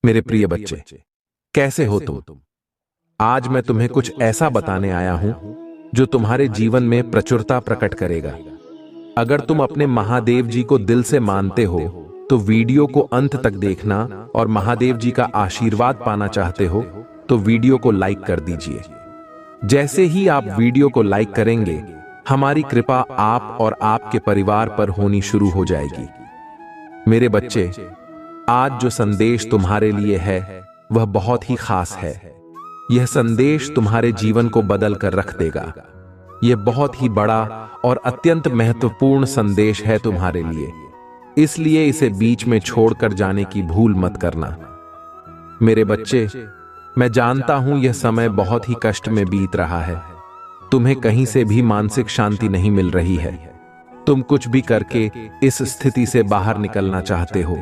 मेरे प्रिय बच्चे, कैसे हो तुम? आज मैं तुम्हें कुछ ऐसा बताने आया हूं जो तुम्हारे जीवन में प्रचुरता प्रकट करेगा। अगर तुम अपने महादेव जी को दिल से मानते हो तो वीडियो को अंत तक देखना, और महादेव जी का आशीर्वाद पाना चाहते हो तो वीडियो को लाइक कर दीजिए। जैसे ही आप वीडियो को लाइक करेंगे, हमारी कृपा आप और आपके परिवार पर होनी शुरू हो जाएगी। मेरे बच्चे, आज जो संदेश तुम्हारे लिए है वह बहुत ही खास है। यह संदेश तुम्हारे जीवन को बदल कर रख देगा। यह बहुत ही बड़ा और अत्यंत महत्वपूर्ण संदेश है तुम्हारे लिए, इसलिए इसे बीच में छोड़कर जाने की भूल मत करना। मेरे बच्चे, मैं जानता हूं यह समय बहुत ही कष्ट में बीत रहा है। तुम्हें कहीं से भी मानसिक शांति नहीं मिल रही है। तुम कुछ भी करके इस स्थिति से बाहर निकलना चाहते हो।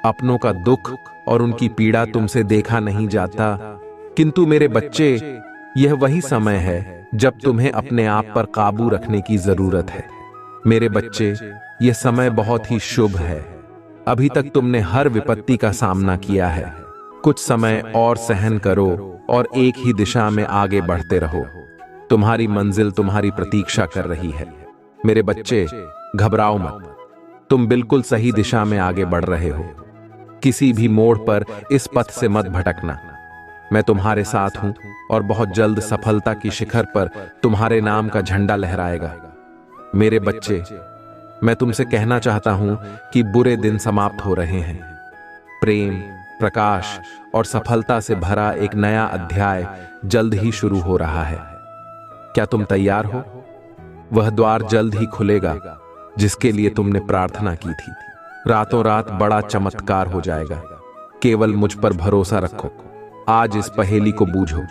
अपनों का दुख और उनकी पीड़ा तुमसे देखा नहीं जाता, किंतु मेरे बच्चे, यह वही समय है जब तुम्हें अपने आप पर काबू रखने की जरूरत है। मेरे बच्चे, यह समय बहुत ही शुभ है। अभी तक तुमने हर विपत्ति का सामना किया है। कुछ समय और सहन करो और एक ही दिशा में आगे बढ़ते रहो। तुम्हारी मंजिल तुम्हारी प्रतीक्षा कर रही है। मेरे बच्चे, घबराओ मत। तुम बिल्कुल सही दिशा में आगे बढ़ रहे हो। किसी भी मोड़ पर इस पथ से मत भटकना। मैं तुम्हारे साथ हूं और बहुत जल्द सफलता की शिखर पर तुम्हारे नाम का झंडा लहराएगा। मेरे बच्चे, मैं तुमसे कहना चाहता हूं कि बुरे दिन समाप्त हो रहे हैं। प्रेम, प्रकाश और सफलता से भरा एक नया अध्याय जल्द ही शुरू हो रहा है। क्या तुम तैयार हो? वह द्वार जल्द ही खुलेगा जिसके लिए तुमने प्रार्थना की थी। रातों रात बड़ा चमत्कार हो जाएगा। केवल मुझ पर भरोसा रखो। आज इस पहेली को बूझो।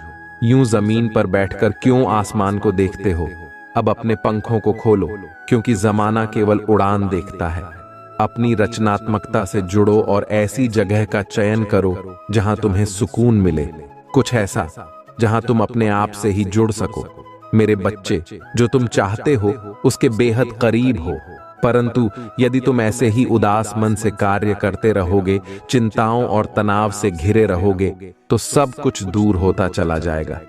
यूं जमीन पर बैठकर क्यों आसमान को देखते हो? अब अपने पंखों को खोलो, क्योंकि जमाना केवल उड़ान देखता है। अपनी रचनात्मकता से जुड़ो और ऐसी जगह का चयन करो जहां तुम्हें सुकून मिले। कुछ ऐसा जहां तुम अपने आप से ही जुड़ सको। मेरे बच्चे, जो तुम चाहते हो उसके बेहद करीब हो, परंतु यदि तुम ऐसे ही उदास मन से कार्य करते रहोगे, चिंताओं और तनाव से घिरे रहोगे, तो सब कुछ दूर होता चला जाएगा।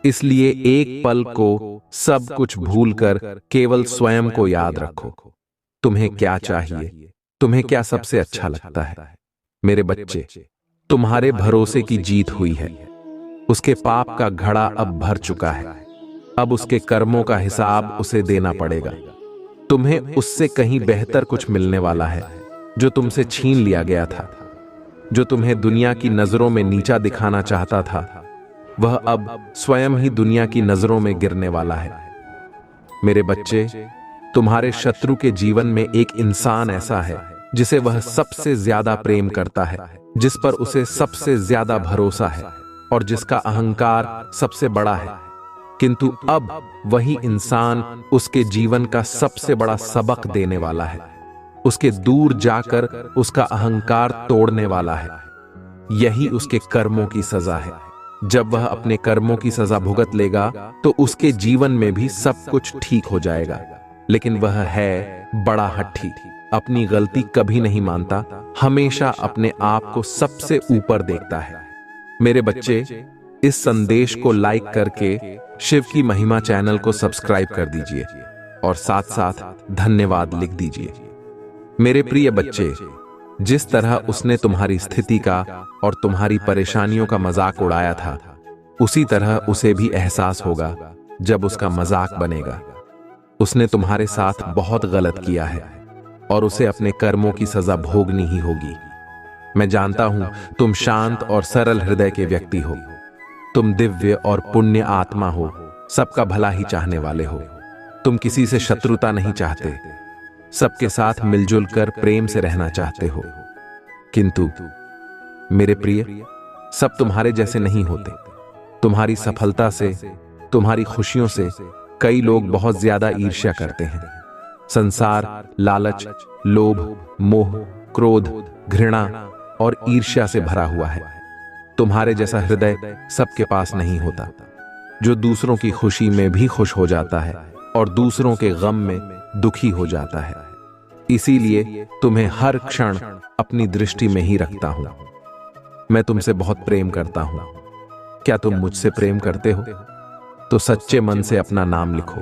इसलिए एक पल को सब कुछ भूलकर केवल स्वयं को याद रखो। तुम्हें क्या चाहिए? तुम्हें क्या सबसे अच्छा लगता है? मेरे बच्चे, तुम्हारे भरोसे की जीत हुई है। उसके पाप का घड़ा अब भर चुका है। अब उसके कर्मों का हिसाब उसे देना पड़ेगा। तुम्हें उससे कहीं बेहतर कुछ मिलने वाला है जो तुमसे छीन लिया गया था। जो तुम्हें दुनिया की नजरों में नीचा दिखाना चाहता था, वह अब स्वयं ही दुनिया की नजरों में गिरने वाला है। मेरे बच्चे, तुम्हारे शत्रु के जीवन में एक इंसान ऐसा है जिसे वह सबसे ज्यादा प्रेम करता है, जिस पर उसे सबसे ज्यादा भरोसा है और जिसका अहंकार सबसे बड़ा है। किंतु अब वही इंसान उसके जीवन का सबसे बड़ा सबक देने वाला है। उसके दूर जाकर उसका अहंकार तोड़ने वाला है। यही उसके कर्मों की सजा है। जब वह अपने कर्मों की सजा भुगत लेगा तो उसके जीवन में भी सब कुछ ठीक हो जाएगा। लेकिन वह है बड़ा हट्ठी, अपनी गलती कभी नहीं मानता, हमेशा अपने आप को सबसे ऊपर देखता है। मेरे बच्चे, इस संदेश को लाइक करके शिव की महिमा चैनल को सब्सक्राइब कर दीजिए और साथ साथ धन्यवाद लिख दीजिए। मेरे प्रिय बच्चे, जिस तरह उसने तुम्हारी स्थिति का और तुम्हारी परेशानियों का मजाक उड़ाया था, उसी तरह उसे भी एहसास होगा जब उसका मजाक बनेगा। उसने तुम्हारे साथ बहुत गलत किया है और उसे अपने कर्मों की सजा भोगनी ही होगी। मैं जानता हूं तुम शांत और सरल हृदय के व्यक्ति हो। तुम दिव्य और पुण्य आत्मा हो, सबका भला ही चाहने वाले हो। तुम किसी से शत्रुता नहीं चाहते, सबके साथ मिलजुल कर प्रेम से रहना चाहते हो। किंतु मेरे प्रिय, सब तुम्हारे जैसे नहीं होते। तुम्हारी सफलता से, तुम्हारी खुशियों से कई लोग बहुत ज्यादा ईर्ष्या करते हैं। संसार लालच, लोभ, मोह, क्रोध, घृणा और ईर्ष्या से भरा हुआ है। तुम्हारे जैसा हृदय सबके पास नहीं होता, जो दूसरों की खुशी में भी खुश हो जाता है और दूसरों के गम में दुखी हो जाता है। इसीलिए तुम्हें हर क्षण अपनी दृष्टि में ही रखता हूं। मैं तुमसे बहुत प्रेम करता हूं। क्या तुम मुझसे प्रेम करते हो? तो सच्चे मन से अपना नाम लिखो।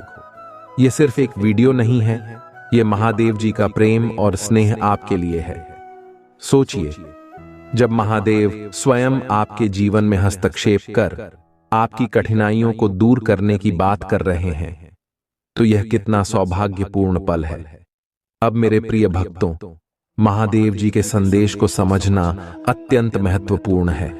यह सिर्फ एक वीडियो नहीं है, यह महादेव जी का प्रेम और स्नेह आपके लिए है। सोचिए, जब महादेव स्वयं आपके जीवन में हस्तक्षेप कर आपकी कठिनाइयों को दूर करने की बात कर रहे हैं, तो यह कितना सौभाग्यपूर्ण पल है। अब मेरे प्रिय भक्तों, महादेव जी के संदेश को समझना अत्यंत महत्वपूर्ण है।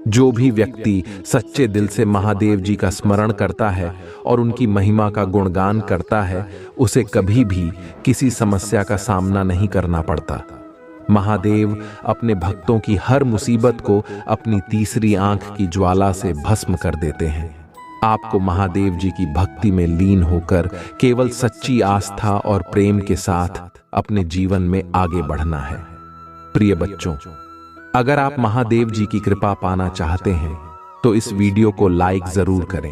जो भी व्यक्ति सच्चे दिल से महादेव जी का स्मरण करता है और उनकी महिमा का गुणगान करता है, उसे कभी भी किसी समस्या का सामना नहीं करना पड़ता। महादेव अपने भक्तों की हर मुसीबत को अपनी तीसरी आंख की ज्वाला से भस्म कर देते हैं। आपको महादेव जी की भक्ति में लीन होकर केवल सच्ची आस्था और प्रेम के साथ अपने जीवन में आगे बढ़ना है। प्रिय बच्चों, अगर आप महादेव जी की कृपा पाना चाहते हैं तो इस वीडियो को लाइक जरूर करें,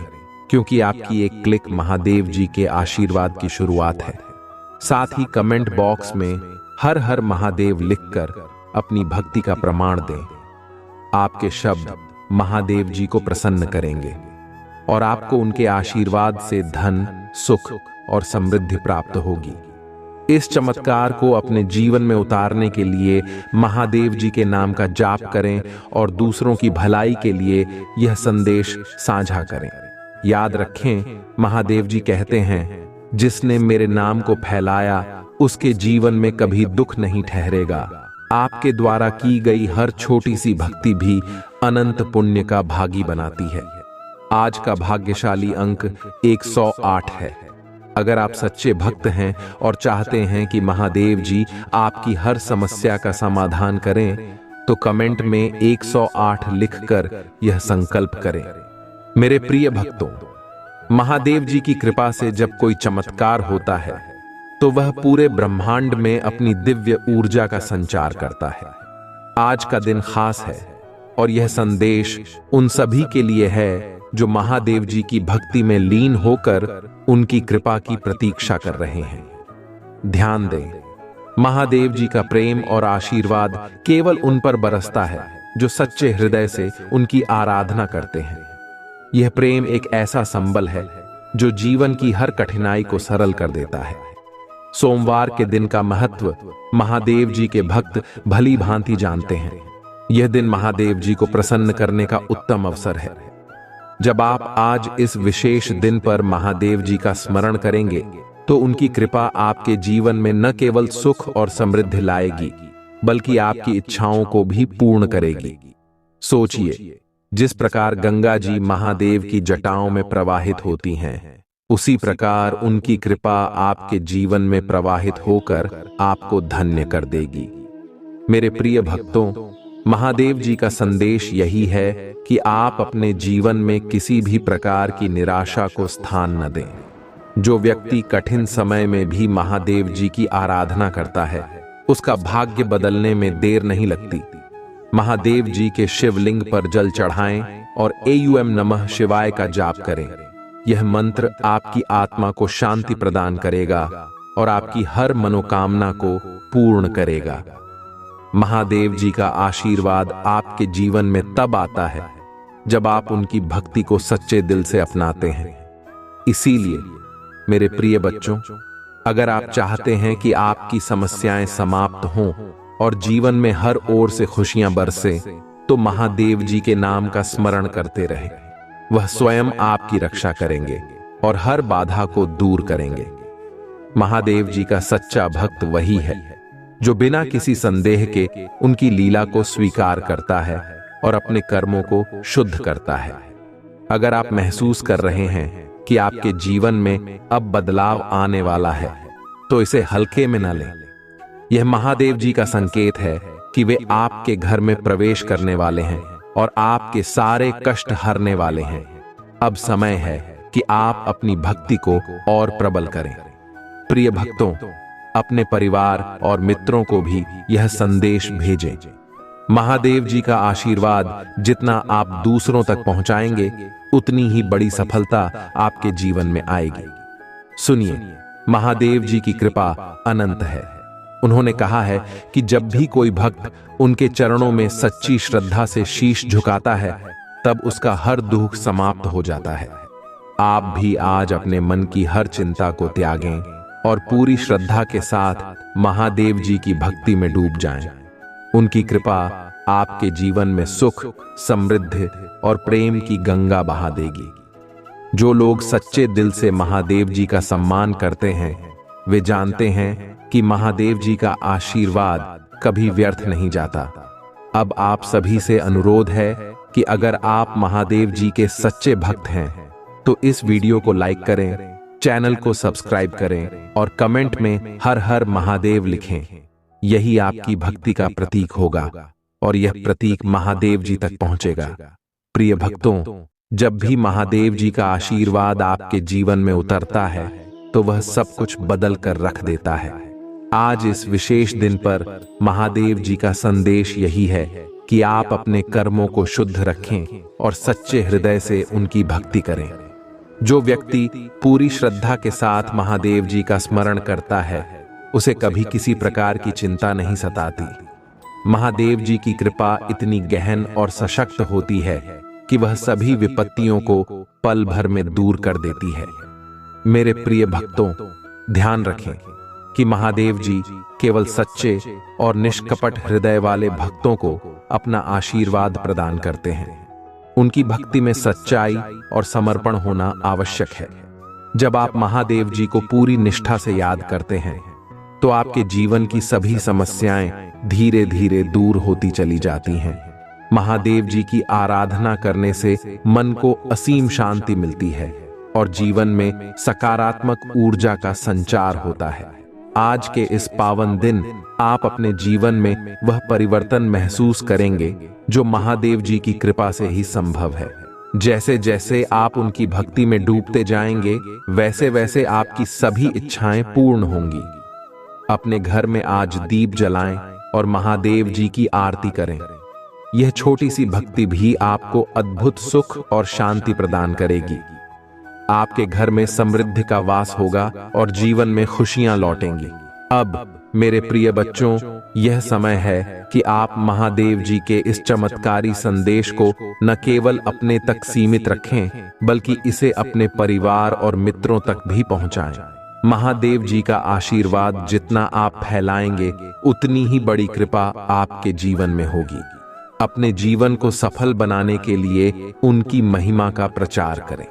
क्योंकि आपकी एक क्लिक महादेव जी के आशीर्वाद की शुरुआत है। साथ ही कमेंट बॉक्स में हर हर महादेव लिखकर अपनी भक्ति का प्रमाण दें। आपके शब्द महादेव जी को प्रसन्न करेंगे और आपको उनके आशीर्वाद से धन, सुख और समृद्धि प्राप्त होगी। इस चमत्कार को अपने जीवन में उतारने के लिए महादेव जी के नाम का जाप करें और दूसरों की भलाई के लिए यह संदेश साझा करें। याद रखें, महादेव जी कहते हैं, जिसने मेरे नाम को फैलाया उसके जीवन में कभी दुख नहीं ठहरेगा। आपके द्वारा की गई हर छोटी सी भक्ति भी अनंत पुण्य का भागी बनाती है। आज का भाग्यशाली अंक 108 है। अगर आप सच्चे भक्त हैं और चाहते हैं कि महादेव जी आपकी हर समस्या का समाधान करें, तो कमेंट में 108 लिखकर यह संकल्प करें। मेरे प्रिय भक्तों, महादेव जी की कृपा से जब कोई चमत्कार होता है तो वह पूरे ब्रह्मांड में अपनी दिव्य ऊर्जा का संचार करता है। आज का दिन खास है और यह संदेश उन सभी के लिए है जो महादेव जी की भक्ति में लीन होकर उनकी कृपा की प्रतीक्षा कर रहे हैं। ध्यान दें, महादेव जी का प्रेम और आशीर्वाद केवल उन पर बरसता है जो सच्चे हृदय से उनकी आराधना करते हैं। यह प्रेम एक ऐसा संबल है जो जीवन की हर कठिनाई को सरल कर देता है। सोमवार के दिन का महत्व महादेव जी के भक्त भली भांति जानते हैं। यह दिन महादेव जी को प्रसन्न करने का उत्तम अवसर है। जब आप आज इस विशेष दिन पर महादेव जी का स्मरण करेंगे तो उनकी कृपा आपके जीवन में न केवल सुख और समृद्धि लाएगी, बल्कि आपकी इच्छाओं को भी पूर्ण करेगी। सोचिए, जिस प्रकार गंगा जी महादेव की जटाओं में प्रवाहित होती हैं, उसी प्रकार उनकी कृपा आपके जीवन में प्रवाहित होकर आपको धन्य कर देगी। मेरे प्रिय भक्तों, महादेव जी का संदेश यही है कि आप अपने जीवन में किसी भी प्रकार की निराशा को स्थान न दें। जो व्यक्ति कठिन समय में भी महादेव जी की आराधना करता है, उसका भाग्य बदलने में देर नहीं लगती। महादेव जी के शिवलिंग पर जल चढ़ाएं और एयूएम नमः शिवाय का जाप करें। यह मंत्र आपकी आत्मा को शांति प्रदान करेगा और आपकी हर मनोकामना को पूर्ण करेगा। महादेव जी का आशीर्वाद आपके जीवन में तब आता है जब आप उनकी भक्ति को सच्चे दिल से अपनाते हैं। इसीलिए मेरे प्रिय बच्चों, अगर आप चाहते हैं कि आपकी समस्याएं समाप्त हों और जीवन में हर ओर से खुशियां बरसें, तो महादेव जी के नाम का स्मरण करते रहें। वह स्वयं आपकी रक्षा करेंगे और हर बाधा को दूर करेंगे। महादेव जी का सच्चा भक्त वही है जो बिना किसी संदेह के उनकी लीला को स्वीकार करता है और अपने कर्मों को शुद्ध करता है। अगर आप महसूस कर रहे हैं कि आपके जीवन में अब बदलाव आने वाला है, तो इसे हल्के में न लें। यह महादेव जी का संकेत है कि वे आपके घर में प्रवेश करने वाले हैं और आपके सारे कष्ट हरने वाले हैं। अब समय है कि आप अपनी भक्ति को और प्रबल करें। प्रिय भक्तों, अपने परिवार और मित्रों को भी यह संदेश भेजें। महादेव जी का आशीर्वाद जितना आप दूसरों तक पहुंचाएंगे, उतनी ही बड़ी सफलता आपके जीवन में आएगी। सुनिए, महादेव जी की कृपा अनंत है। उन्होंने कहा है कि जब भी कोई भक्त उनके चरणों में सच्ची श्रद्धा से शीश झुकाता है, तब उसका हर दुख समाप्त हो जाता है। आप भी आज अपने मन की हर चिंता को त्यागें और पूरी श्रद्धा के साथ महादेव जी की भक्ति में डूब जाएं। उनकी कृपा आपके जीवन में सुख, समृद्धि और प्रेम की गंगा बहा देगी। जो लोग सच्चे दिल से महादेव जी का सम्मान करते हैं, वे जानते हैं कि महादेव जी का आशीर्वाद कभी व्यर्थ नहीं जाता। अब आप सभी से अनुरोध है कि अगर आप महादेव जी के सच्चे भक्त हैं तो इस वीडियो को लाइक करें, चैनल को सब्सक्राइब करें और कमेंट में हर हर महादेव लिखें। यही आपकी भक्ति का प्रतीक होगा और यह प्रतीक महादेव जी तक पहुंचेगा। प्रिय भक्तों, जब भी महादेव जी का आशीर्वाद आपके जीवन में उतरता है तो वह सब कुछ बदल कर रख देता है। आज इस विशेष दिन पर महादेव जी का संदेश यही है कि आप अपने कर्मों को शुद्ध रखें और सच्चे हृदय से उनकी भक्ति करें। जो व्यक्ति पूरी श्रद्धा के साथ महादेव जी का स्मरण करता है, उसे कभी किसी प्रकार की चिंता नहीं सताती। महादेव जी की कृपा इतनी गहन और सशक्त होती है कि वह सभी विपत्तियों को पल भर में दूर कर देती है। मेरे प्रिय भक्तों, ध्यान रखें कि महादेव जी केवल सच्चे और निष्कपट हृदय वाले भक्तों को अपना आशीर्वाद प्रदान करते हैं। उनकी भक्ति में सच्चाई और समर्पण होना आवश्यक है। जब आप महादेव जी को पूरी निष्ठा से याद करते हैं तो आपके जीवन की सभी समस्याएं धीरे धीरे दूर होती चली जाती हैं। महादेव जी की आराधना करने से मन को असीम शांति मिलती है और जीवन में सकारात्मक ऊर्जा का संचार होता है। आज के इस पावन दिन आप अपने जीवन में वह परिवर्तन महसूस करेंगे जो महादेव जी की कृपा से ही संभव है। जैसे जैसे आप उनकी भक्ति में डूबते जाएंगे, वैसे वैसे आपकी सभी इच्छाएं पूर्ण होंगी। अपने घर में आज दीप जलाएं और महादेव जी की आरती करें। यह छोटी सी भक्ति भी आपको अद्भुत सुख और शांति प्रदान करेगी। आपके घर में समृद्धि का वास होगा और जीवन में खुशियां लौटेंगी। अब मेरे प्रिय बच्चों, यह समय है कि आप महादेव जी के इस चमत्कारी संदेश को न केवल अपने तक सीमित रखें, बल्कि इसे अपने परिवार और मित्रों तक भी पहुंचाएं। महादेव जी का आशीर्वाद जितना आप फैलाएंगे, उतनी ही बड़ी कृपा आपके जीवन में होगी। अपने जीवन को सफल बनाने के लिए उनकी महिमा का प्रचार करें।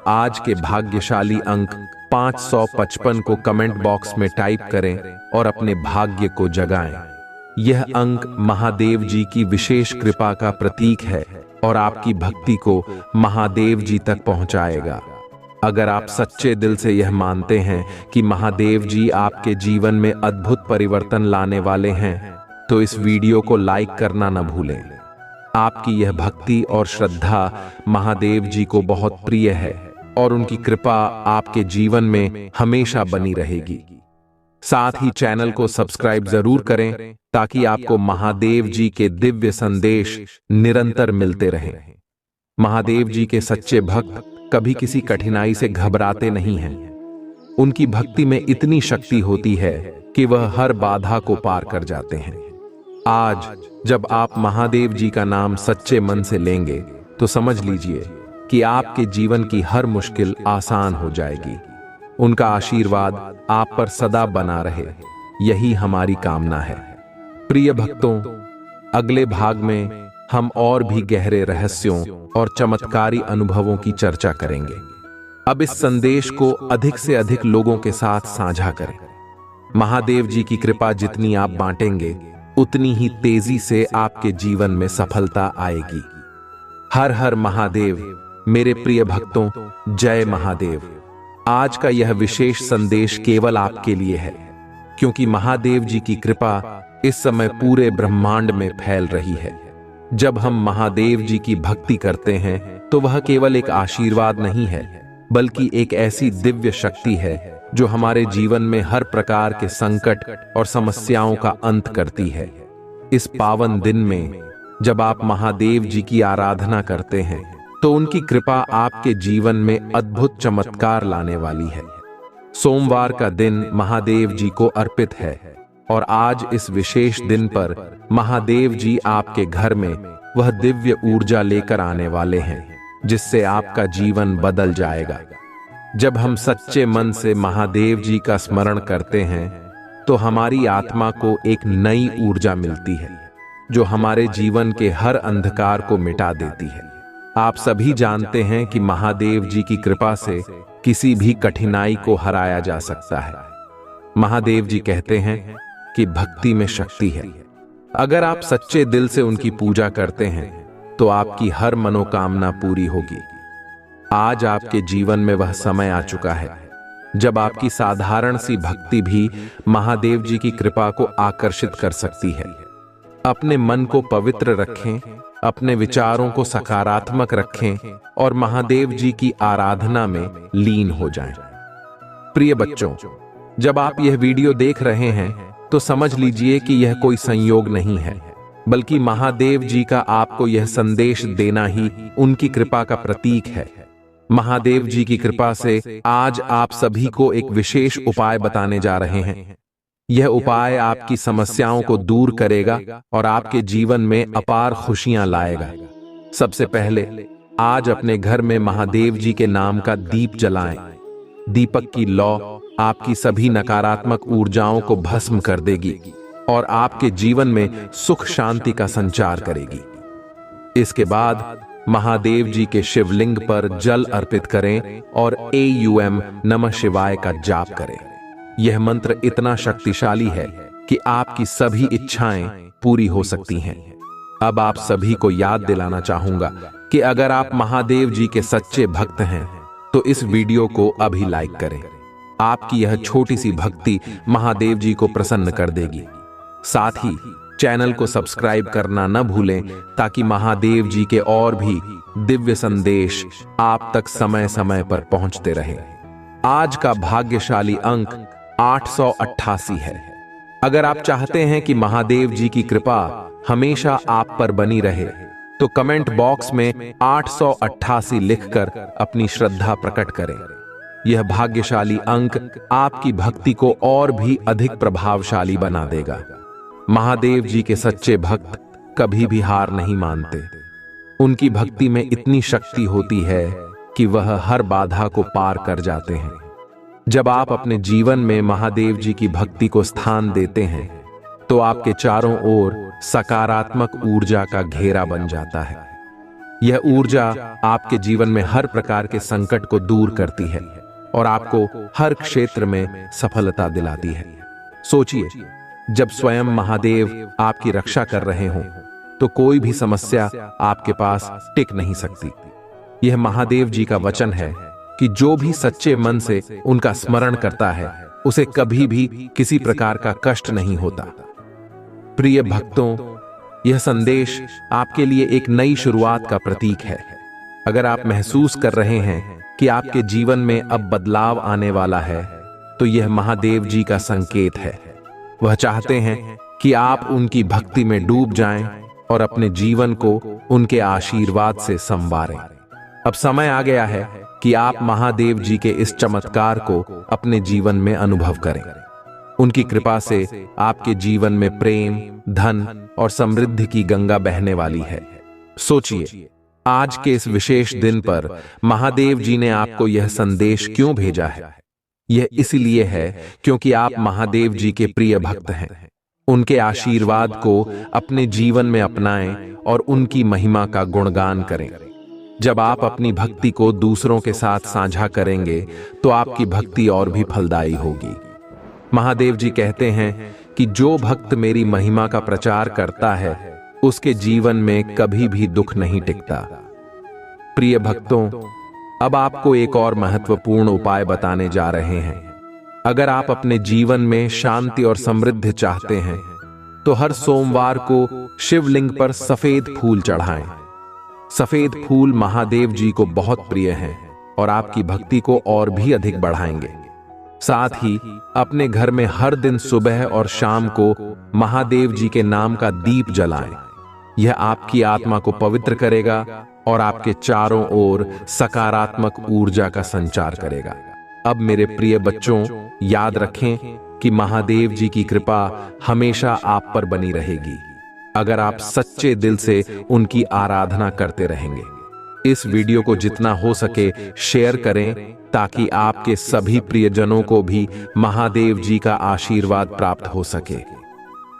आज के भाग्यशाली अंक 555 को कमेंट बॉक्स में टाइप करें और अपने भाग्य को जगाएं। यह अंक महादेव जी की विशेष कृपा का प्रतीक है और आपकी भक्ति को महादेव जी तक पहुंचाएगा। अगर आप सच्चे दिल से यह मानते हैं कि महादेव जी आपके जीवन में अद्भुत परिवर्तन लाने वाले हैं, तो इस वीडियो को लाइक करना न भूलें। आपकी यह भक्ति और श्रद्धा महादेव जी को बहुत प्रिय है और उनकी कृपा आपके जीवन में हमेशा बनी रहेगी। साथ ही चैनल को सब्सक्राइब जरूर करें ताकि आपको महादेव जी के दिव्य संदेश निरंतर मिलते रहें। महादेव जी के सच्चे भक्त कभी किसी कठिनाई से घबराते नहीं हैं। उनकी भक्ति में इतनी शक्ति होती है कि वह हर बाधा को पार कर जाते हैं। आज जब आप महादेव जी का नाम सच्चे मन से लेंगे तो समझ लीजिए कि आपके जीवन की हर मुश्किल आसान हो जाएगी। उनका आशीर्वाद आप पर सदा बना रहे, यही हमारी कामना है। प्रिय भक्तों, अगले भाग में हम और भी गहरे रहस्यों और चमत्कारी अनुभवों की चर्चा करेंगे। अब इस संदेश को अधिक से अधिक लोगों के साथ साझा करें। महादेव जी की कृपा जितनी आप बांटेंगे, उतनी ही तेजी से आपके जीवन में सफलता आएगी। हर हर महादेव। मेरे प्रिय भक्तों, जय महादेव। आज का यह विशेष संदेश केवल आपके लिए है, क्योंकि महादेव जी की कृपा इस समय पूरे ब्रह्मांड में फैल रही है। जब हम महादेव जी की भक्ति करते हैं तो वह केवल एक आशीर्वाद नहीं है, बल्कि एक ऐसी दिव्य शक्ति है जो हमारे जीवन में हर प्रकार के संकट और समस्याओं का अंत करती है। इस पावन दिन में जब आप महादेव जी की आराधना करते हैं तो उनकी कृपा आपके जीवन में अद्भुत चमत्कार लाने वाली है। सोमवार का दिन महादेव जी को अर्पित है। और आज इस विशेष दिन पर महादेव जी आपके घर में वह दिव्य ऊर्जा लेकर आने वाले हैं जिससे आपका जीवन बदल जाएगा। जब हम सच्चे मन से महादेव जी का स्मरण करते हैं तो हमारी आत्मा को एक नई ऊर्जा मिलती है जो हमारे जीवन के हर अंधकार को मिटा देती है। आप सभी जानते हैं कि महादेव जी की कृपा से किसी भी कठिनाई को हराया जा सकता है। महादेव जी कहते हैं कि भक्ति में शक्ति है। अगर आप सच्चे दिल से उनकी पूजा करते हैं तो आपकी हर मनोकामना पूरी होगी। आज आपके जीवन में वह समय आ चुका है जब आपकी साधारण सी भक्ति भी महादेव जी की कृपा को आकर्षित कर सकती है। अपने मन को पवित्र रखें, अपने विचारों को सकारात्मक रखें और महादेव जी की आराधना में लीन हो जाएं। प्रिय बच्चों, जब आप यह वीडियो देख रहे हैं तो समझ लीजिए कि यह कोई संयोग नहीं है, बल्कि महादेव जी का आपको यह संदेश देना ही उनकी कृपा का प्रतीक है। महादेव जी की कृपा से आज आप सभी को एक विशेष उपाय बताने जा रहे हैं। यह उपाय आपकी समस्याओं को दूर करेगा और आपके जीवन में अपार खुशियां लाएगा। सबसे पहले आज अपने घर में महादेव जी के नाम का दीप जलाएं। दीपक की लौ आपकी सभी नकारात्मक ऊर्जाओं को भस्म कर देगी और आपके जीवन में सुख शांति का संचार करेगी। इसके बाद महादेव जी के शिवलिंग पर जल अर्पित करें और AUM नमः शिवाय का जाप करें। यह मंत्र इतना शक्तिशाली है कि आपकी सभी इच्छाएं पूरी हो सकती हैं। अब आप सभी को याद दिलाना चाहूंगा कि अगर आप महादेव जी के सच्चे भक्त हैं तो इस वीडियो को अभी लाइक करें। आपकी यह छोटी सी भक्ति महादेव जी को प्रसन्न कर देगी। साथ ही चैनल को सब्सक्राइब करना न भूलें ताकि महादेव जी के और भी दिव्य संदेश आप तक समय समय पर पहुंचते रहें। आज का भाग्यशाली अंक 888 है। अगर आप चाहते हैं कि महादेव जी की कृपा हमेशा आप पर बनी रहे तो कमेंट बॉक्स में 888 लिखकर अपनी श्रद्धा प्रकट करें। यह भाग्यशाली अंक आपकी भक्ति को और भी अधिक प्रभावशाली बना देगा। महादेव जी के सच्चे भक्त कभी भी हार नहीं मानते। उनकी भक्ति में इतनी शक्ति होती है कि वह हर बाधा को पार कर जाते हैं। जब आप अपने जीवन में महादेव जी की भक्ति को स्थान देते हैं तो आपके चारों ओर सकारात्मक ऊर्जा का घेरा बन जाता है। यह ऊर्जा आपके जीवन में हर प्रकार के संकट को दूर करती है और आपको हर क्षेत्र में सफलता दिलाती है। सोचिए, जब स्वयं महादेव आपकी रक्षा कर रहे हों तो कोई भी समस्या आपके पास टिक नहीं सकती। यह महादेव जी का वचन है कि जो भी सच्चे मन से उनका स्मरण करता है उसे कभी भी किसी प्रकार का कष्ट नहीं होता। प्रिय भक्तों, यह संदेश आपके लिए एक नई शुरुआत का प्रतीक है। अगर आप महसूस कर रहे हैं कि आपके जीवन में अब बदलाव आने वाला है तो यह महादेव जी का संकेत है। वह चाहते हैं कि आप उनकी भक्ति में डूब जाएं और अपने जीवन को उनके आशीर्वाद से संवारें। अब समय आ गया है कि आप महादेव जी के इस चमत्कार को अपने जीवन में अनुभव करें। उनकी कृपा से आपके जीवन में प्रेम, धन और समृद्धि की गंगा बहने वाली है। सोचिए, आज के इस विशेष दिन पर महादेव जी ने आपको यह संदेश क्यों भेजा है? यह इसलिए है क्योंकि आप महादेव जी के प्रिय भक्त हैं। उनके आशीर्वाद को अपने जीवन में अपनाएं और उनकी महिमा का गुणगान करें। जब आप अपनी भक्ति को दूसरों के साथ साझा करेंगे तो आपकी भक्ति और भी फलदायी होगी। महादेव जी कहते हैं कि जो भक्त मेरी महिमा का प्रचार करता है उसके जीवन में कभी भी दुख नहीं टिकता। प्रिय भक्तों, अब आपको एक और महत्वपूर्ण उपाय बताने जा रहे हैं। अगर आप अपने जीवन में शांति और समृद्धि चाहते हैं तो हर सोमवार को शिवलिंग पर सफेद फूल चढ़ाएं। सफेद फूल महादेव जी को बहुत प्रिय हैं और आपकी भक्ति को और भी अधिक बढ़ाएंगे। साथ ही अपने घर में हर दिन सुबह और शाम को महादेव जी के नाम का दीप जलाएं। यह आपकी आत्मा को पवित्र करेगा और आपके चारों ओर सकारात्मक ऊर्जा का संचार करेगा। अब मेरे प्रिय बच्चों, याद रखें कि महादेव जी की कृपा हमेशा आप पर बनी रहेगी अगर आप सच्चे दिल से उनकी आराधना करते रहेंगे। इस वीडियो को जितना हो सके शेयर करें ताकि आपके सभी प्रियजनों को भी महादेव जी का आशीर्वाद प्राप्त हो सके।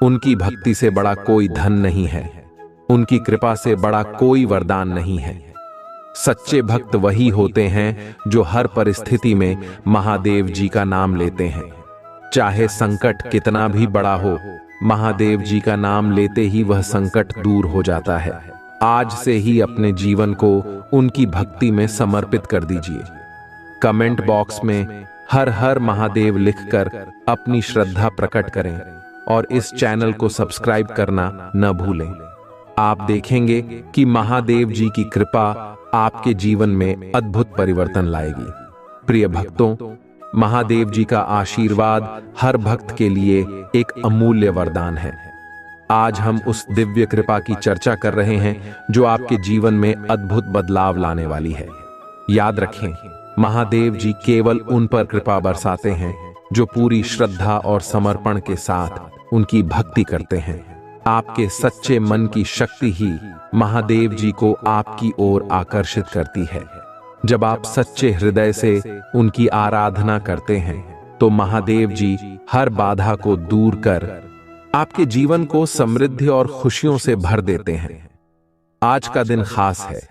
उनकी भक्ति से बड़ा कोई धन नहीं है, उनकी कृपा से बड़ा कोई वरदान नहीं है। सच्चे भक्त वही होते हैं जो हर परिस्थिति में महादेव जी का नाम लेते हैं। चाहे संकट कितना भी बड़ा हो, महादेव जी का नाम लेते ही वह संकट दूर हो जाता है। आज से ही अपने जीवन को उनकी भक्ति में समर्पित कर दीजिए। कमेंट बॉक्स में हर हर महादेव लिखकर अपनी श्रद्धा प्रकट करें और इस चैनल को सब्सक्राइब करना न भूलें। आप देखेंगे कि महादेव जी की कृपा आपके जीवन में अद्भुत परिवर्तन लाएगी। प्रिय भक्तों, महादेव जी का आशीर्वाद हर भक्त के लिए एक अमूल्य वरदान है। आज हम उस दिव्य कृपा की चर्चा कर रहे हैं जो आपके जीवन में अद्भुत बदलाव लाने वाली है। याद रखें, महादेव जी केवल उन पर कृपा बरसाते हैं जो पूरी श्रद्धा और समर्पण के साथ उनकी भक्ति करते हैं। आपके सच्चे मन की शक्ति ही महादेव जी को आपकी ओर आकर्षित करती है। जब आप सच्चे हृदय से उनकी आराधना करते हैं तो महादेव जी हर बाधा को दूर कर आपके जीवन को समृद्धि और खुशियों से भर देते हैं। आज का दिन खास है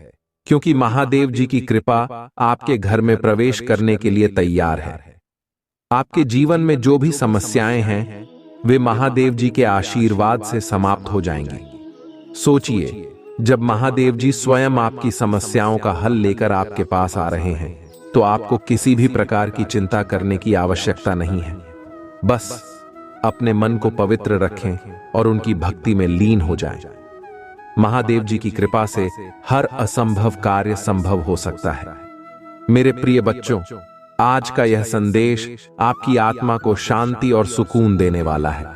क्योंकि महादेव जी की कृपा आपके घर में प्रवेश करने के लिए तैयार है। आपके जीवन में जो भी समस्याएं हैं वे महादेव जी के आशीर्वाद से समाप्त हो जाएंगी। सोचिए, जब महादेव जी स्वयं आपकी समस्याओं का हल लेकर आपके पास आ रहे हैं तो आपको किसी भी प्रकार की चिंता करने की आवश्यकता नहीं है। बस अपने मन को पवित्र रखें और उनकी भक्ति में लीन हो जाएं। महादेव जी की कृपा से हर असंभव कार्य संभव हो सकता है। मेरे प्रिय बच्चों, आज का यह संदेश आपकी आत्मा को शांति और सुकून देने वाला है।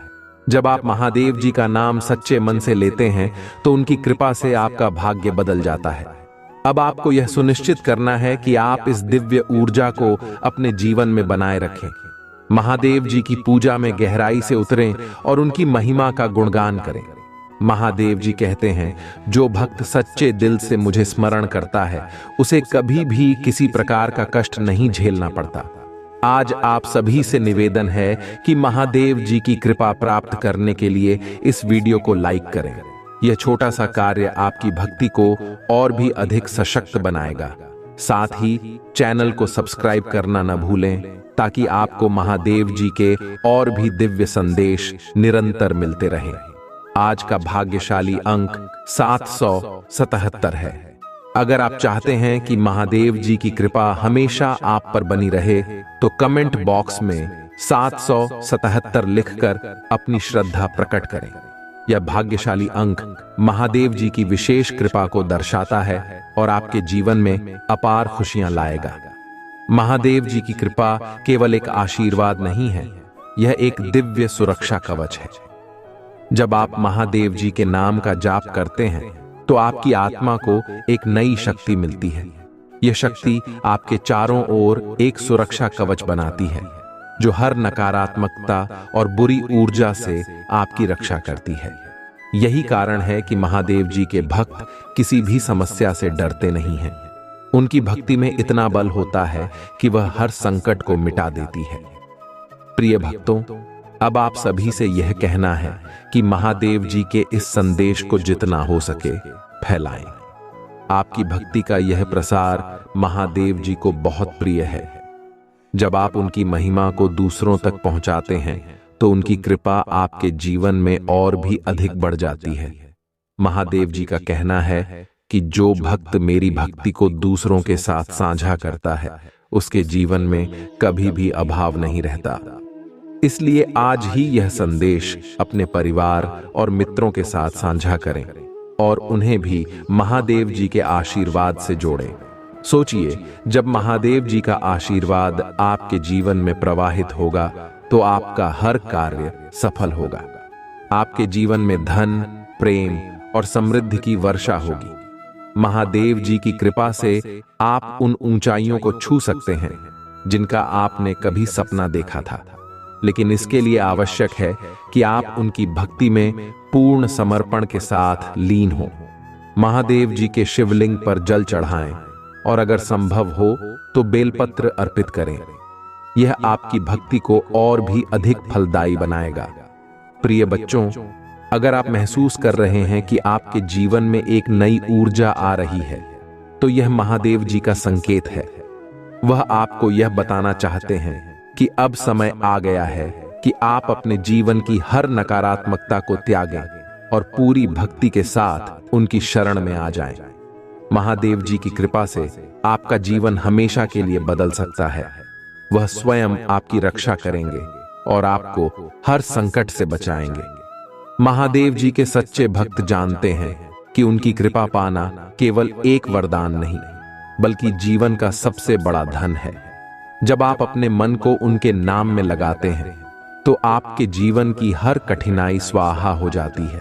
जब आप महादेव जी का नाम सच्चे मन से लेते हैं तो उनकी कृपा से आपका भाग्य बदल जाता है। अब आपको यह सुनिश्चित करना है कि आप इस दिव्य ऊर्जा को अपने जीवन में बनाए रखें। महादेव जी की पूजा में गहराई से उतरें और उनकी महिमा का गुणगान करें। महादेव जी कहते हैं, जो भक्त सच्चे दिल से मुझे स्मरण करता है उसे कभी भी किसी प्रकार का कष्ट नहीं झेलना पड़ता। आज आप सभी से निवेदन है कि महादेव जी की कृपा प्राप्त करने के लिए इस वीडियो को लाइक करें। यह छोटा सा कार्य आपकी भक्ति को और भी अधिक सशक्त बनाएगा। साथ ही चैनल को सब्सक्राइब करना न भूलें ताकि आपको महादेव जी के और भी दिव्य संदेश निरंतर मिलते रहें। आज का भाग्यशाली अंक 777 है। अगर आप चाहते हैं कि महादेव जी की कृपा हमेशा आप पर बनी रहे तो कमेंट बॉक्स में 777 लिखकर अपनी श्रद्धा प्रकट करें। यह भाग्यशाली अंक महादेव जी की विशेष कृपा को दर्शाता है और आपके जीवन में अपार खुशियां लाएगा। महादेव जी की कृपा केवल एक आशीर्वाद नहीं है, यह एक दिव्य सुरक्षा कवच है। जब आप महादेव जी के नाम का जाप करते हैं तो आपकी आत्मा को एक नई शक्ति मिलती है। यह शक्ति आपके चारों ओर एक सुरक्षा कवच बनाती है जो हर नकारात्मकता और बुरी ऊर्जा से आपकी रक्षा करती है। यही कारण है कि महादेव जी के भक्त किसी भी समस्या से डरते नहीं हैं। उनकी भक्ति में इतना बल होता है कि वह हर संकट को मिटा देती है। प्रिय भक्तों, अब आप सभी से यह कहना है कि महादेव जी के इस संदेश को जितना हो सके फैलाएं। आपकी भक्ति का यह प्रसार महादेव जी को बहुत प्रिय है। जब आप उनकी महिमा को दूसरों तक पहुंचाते हैं तो उनकी कृपा आपके जीवन में और भी अधिक बढ़ जाती है। महादेव जी का कहना है कि जो भक्त मेरी भक्ति को दूसरों के साथ साझा करता है उसके जीवन में कभी भी अभाव नहीं रहता। इसलिए आज ही यह संदेश अपने परिवार और मित्रों के साथ साझा करें और उन्हें भी महादेव जी के आशीर्वाद से जोड़ें। सोचिए, जब महादेव जी का आशीर्वाद आपके जीवन में प्रवाहित होगा तो आपका हर कार्य सफल होगा। आपके जीवन में धन, प्रेम और समृद्धि की वर्षा होगी। महादेव जी की कृपा से आप उन ऊंचाइयों को छू सकते हैं जिनका आपने कभी सपना देखा था। लेकिन इसके लिए आवश्यक है कि आप उनकी भक्ति में पूर्ण समर्पण के साथ लीन हो। महादेव जी के शिवलिंग पर जल चढ़ाएं और अगर संभव हो तो बेलपत्र अर्पित करें। यह आपकी भक्ति को और भी अधिक फलदायी बनाएगा। प्रिय बच्चों, अगर आप महसूस कर रहे हैं कि आपके जीवन में एक नई ऊर्जा आ रही है, तो यह महादेव जी का संकेत है। वह आपको यह बताना चाहते हैं कि अब समय आ गया है कि आप अपने जीवन की हर नकारात्मकता को त्यागें और पूरी भक्ति के साथ उनकी शरण में आ जाएं। महादेव जी की कृपा से आपका जीवन हमेशा के लिए बदल सकता है। वह स्वयं आपकी रक्षा करेंगे और आपको हर संकट से बचाएंगे। महादेव जी के सच्चे भक्त जानते हैं कि उनकी कृपा पाना केवल एक वरदान नहीं, बल्कि जीवन का सबसे बड़ा धन है। जब आप अपने मन को उनके नाम में लगाते हैं, तो आपके जीवन की हर कठिनाई स्वाहा हो जाती है।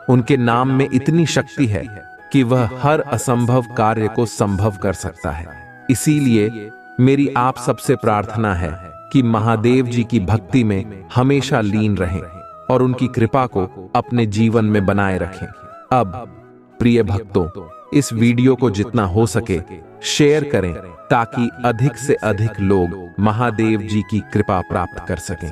उनके नाम में इतनी शक्ति है कि वह हर असंभव कार्य को संभव कर सकता है। इसीलिए मेरी आप सबसे प्रार्थना है कि महादेव जी की भक्ति में हमेशा लीन रहें और उनकी कृपा को अपने जीवन में बनाए रखें। अब प्रिय भक्तों, इस वीडियो को जितना हो सके शेयर करें ताकि अधिक से अधिक लोग महादेव जी की कृपा प्राप्त कर सकें।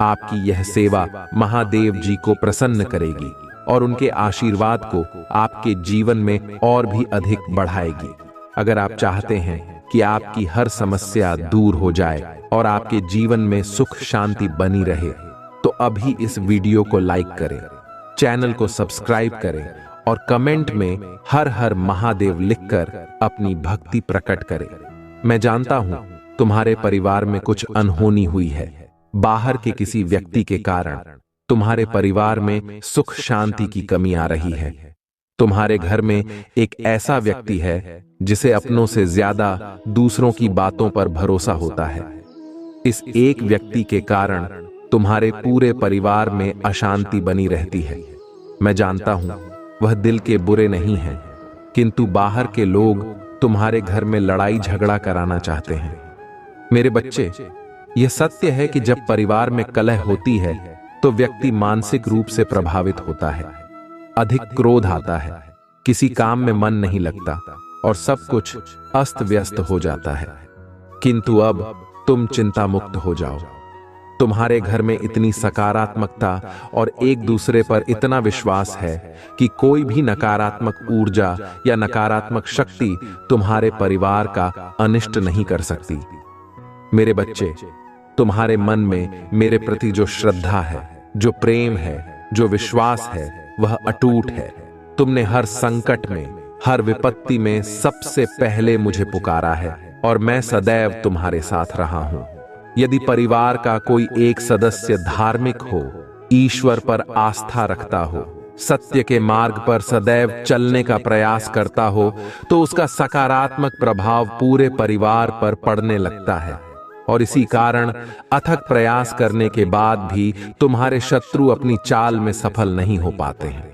आपकी यह सेवा महादेव जी को प्रसन्न करेगी और उनके आशीर्वाद को आपके जीवन में और भी अधिक बढ़ाएगी। अगर आप चाहते हैं कि आपकी हर समस्या दूर हो जाए और आपके जीवन में सुख शांति बनी रहे, तो अभी इस वीडियो को लाइक करें, चैनल को सब्सक्राइब करें और कमेंट में हर हर महादेव लिखकर अपनी भक्ति प्रकट करें। मैं जानता हूं तुम्हारे परिवार में कुछ अनहोनी हुई है। बाहर के किसी व्यक्ति के कारण तुम्हारे परिवार में सुख शांति की कमी आ रही है। तुम्हारे घर में एक ऐसा व्यक्ति है जिसे अपनों से ज्यादा दूसरों की बातों पर भरोसा होता है। इस एक व्यक्ति के कारण तुम्हारे पूरे परिवार में अशांति बनी रहती है। मैं जानता हूं वह दिल के बुरे नहीं हैं, किंतु बाहर के लोग तुम्हारे घर में लड़ाई झगड़ा कराना चाहते हैं। मेरे बच्चे, यह सत्य है कि जब परिवार में कलह होती है तो व्यक्ति मानसिक रूप से प्रभावित होता है। अधिक क्रोध आता है, किसी काम में मन नहीं लगता और सब कुछ अस्त व्यस्त हो जाता है। किंतु अब तुम चिंता मुक्त हो जाओ। तुम्हारे घर में इतनी सकारात्मकता और एक दूसरे पर इतना विश्वास है कि कोई भी नकारात्मक ऊर्जा या नकारात्मक शक्ति तुम्हारे परिवार का अनिष्ट नहीं कर सकती। मेरे बच्चे, तुम्हारे मन में मेरे प्रति जो श्रद्धा है, जो प्रेम है, जो विश्वास है, वह अटूट है। तुमने हर संकट में, हर विपत्ति में सबसे पहले मुझे पुकारा है और मैं सदैव तुम्हारे साथ रहा हूं। यदि परिवार का कोई एक सदस्य धार्मिक हो, ईश्वर पर आस्था रखता हो, सत्य के मार्ग पर सदैव चलने का प्रयास करता हो, तो उसका सकारात्मक प्रभाव पूरे परिवार पर पड़ने लगता है। और इसी कारण अथक प्रयास करने के बाद भी तुम्हारे शत्रु अपनी चाल में सफल नहीं हो पाते हैं।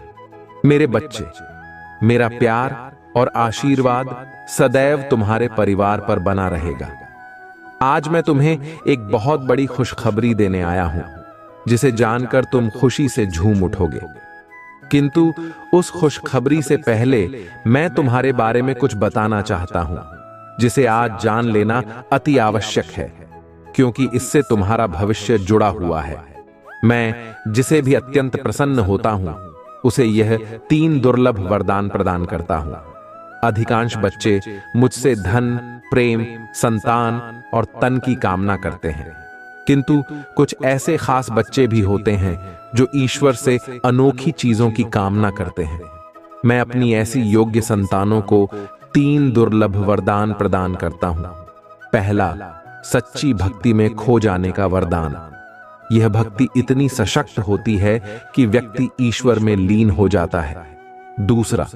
मेरे बच्चे, मेरा प्यार और आशीर्वाद सदैव तुम्हारे परिवार पर बना रहेगा। आज मैं तुम्हें एक बहुत बड़ी खुशखबरी देने आया हूं, जिसे जानकर तुम खुशी से झूम उठोगे। किंतु उस खुशखबरी से पहले मैं तुम्हारे बारे में कुछ बताना चाहता हूं, जिसे आज जान लेना अति आवश्यक है, क्योंकि इससे तुम्हारा भविष्य जुड़ा हुआ है। मैं जिसे भी अत्यंत प्रसन्न होता हूं, उसे यह 3 दुर्लभ वरदान प्रदान करता हूं। अधिकांश बच्चे मुझसे धन, प्रेम, संतान और तन की कामना करते हैं, किंतु कुछ ऐसे खास बच्चे भी होते हैं जो ईश्वर से अनोखी चीजों की कामना करते हैं। मैं अपनी ऐसी योग्य संतानों को 3 दुर्लभ वरदान प्रदान करता हूं। पहला, सच्ची भक्ति में खो जाने का वरदान। यह भक्ति इतनी सशक्त होती है कि व्यक्ति ईश्वर में लीन हो जाता है। दूसरा,